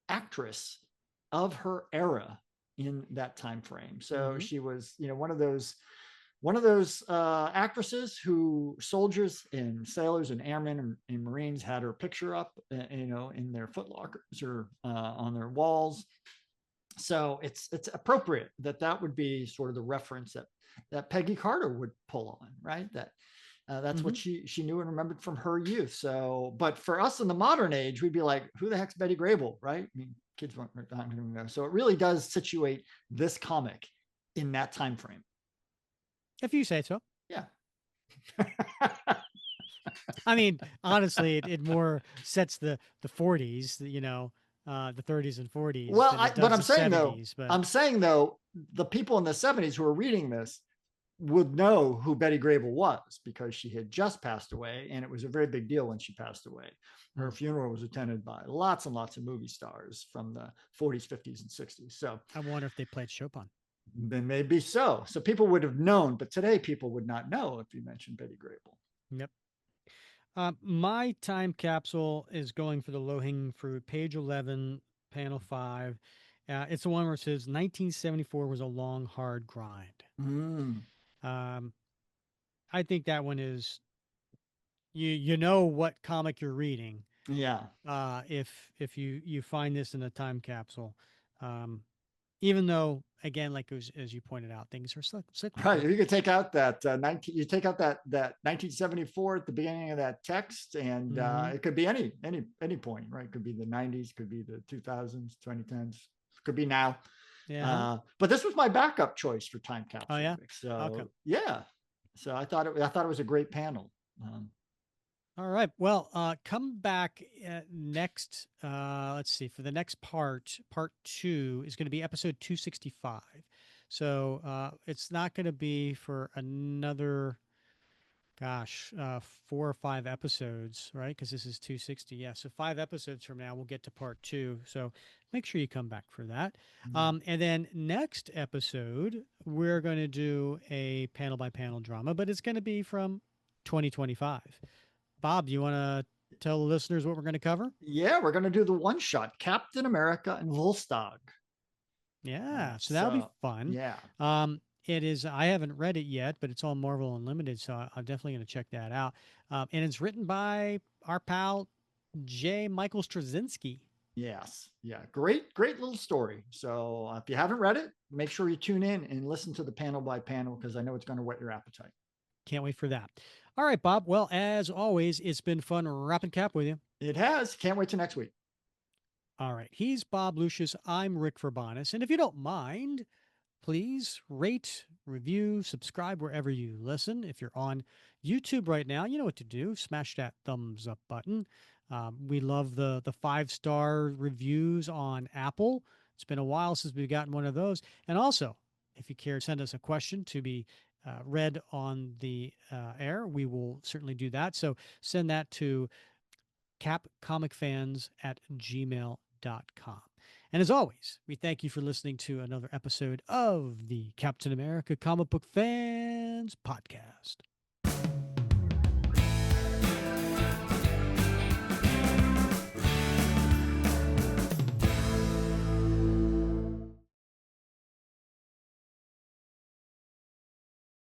actress of her era in that time frame. So Mm-hmm. she was, one of those actresses who soldiers and sailors and airmen and Marines had her picture up, in their footlockers or on their walls. So it's appropriate that would be sort of the reference that Peggy Carter would pull on, right? That's Mm-hmm. what she knew and remembered from her youth. So, but for us in the modern age, we'd be like, who the heck's Betty Grable, right? I mean, kids weren't not going to know. So it really does situate this comic in that time frame. If you say so. Yeah. I mean, honestly, it more sets the 40s, the 30s and 40s Well, than it but does the 70s. But I'm saying though, the people in the 70s who are reading this would know who Betty Grable was because she had just passed away, and it was a very big deal when she passed away. Her hmm, funeral was attended by lots and lots of movie stars from the 40s, 50s, and 60s. So I wonder if they played Chopin. then maybe so. So people would have known, but today people would not know if you mentioned Betty Grable. Yep. My time capsule is going for the low hanging fruit, page 11, panel 5. It's the one where it says 1974 was a long, hard grind. Mm, Um, I think that one is you know what comic you're reading yeah. if you find this in a time capsule. Um, Even though again, like as you pointed out, things are Right. cyclical. You could take out that 19. You take out that 1974 at the beginning of that text, and Hmm. it could be any point, right? It could be the 90s, could be the 2000s, 2010s, could be now. Yeah. Huh? But this was my backup choice for time Oh capsule. yeah. Okay. So yeah. So I thought it was a great panel. All right. Well, come back next. Let's see. For the next part two is going to be episode 265. So it's not going to be for another, gosh, 4 or 5 episodes, right? Because this is 260. Yeah. So 5 episodes from now, we'll get to part two. So make sure you come back for that. Yeah. And then next episode, we're going to do a panel by panel drama, but it's going to be from 2025. Bob, do you want to tell the listeners what we're going to cover? Yeah, we're going to do the one shot Captain America and Volstagg. Yeah, so that'll be So fun. yeah, It is. I haven't read it yet, but it's on Marvel Unlimited, so I'm definitely going to check that out. And it's written by our pal J. Michael Straczynski. yes, yeah, great little story. So if you haven't read it, make sure you tune in and listen to the panel by panel because I know it's going to whet your appetite. Can't wait for that. All right, Bob. Well, as always, it's been fun wrapping cap with you. It has. Can't wait till next week. All right, he's Bob Lucius. I'm Rick Verbanis, and if you don't mind, please rate, review, subscribe wherever you listen. If you're on YouTube right now, you know what to do. Smash that thumbs up button. We love the 5-star reviews on Apple. It's been a while since we've gotten one of those. And also, if you care, send us a question to be read on the air. We will certainly do that. So send that to capcomicfans@gmail.com. And as always, we thank you for listening to another episode of the Captain America Comic Book Fans Podcast.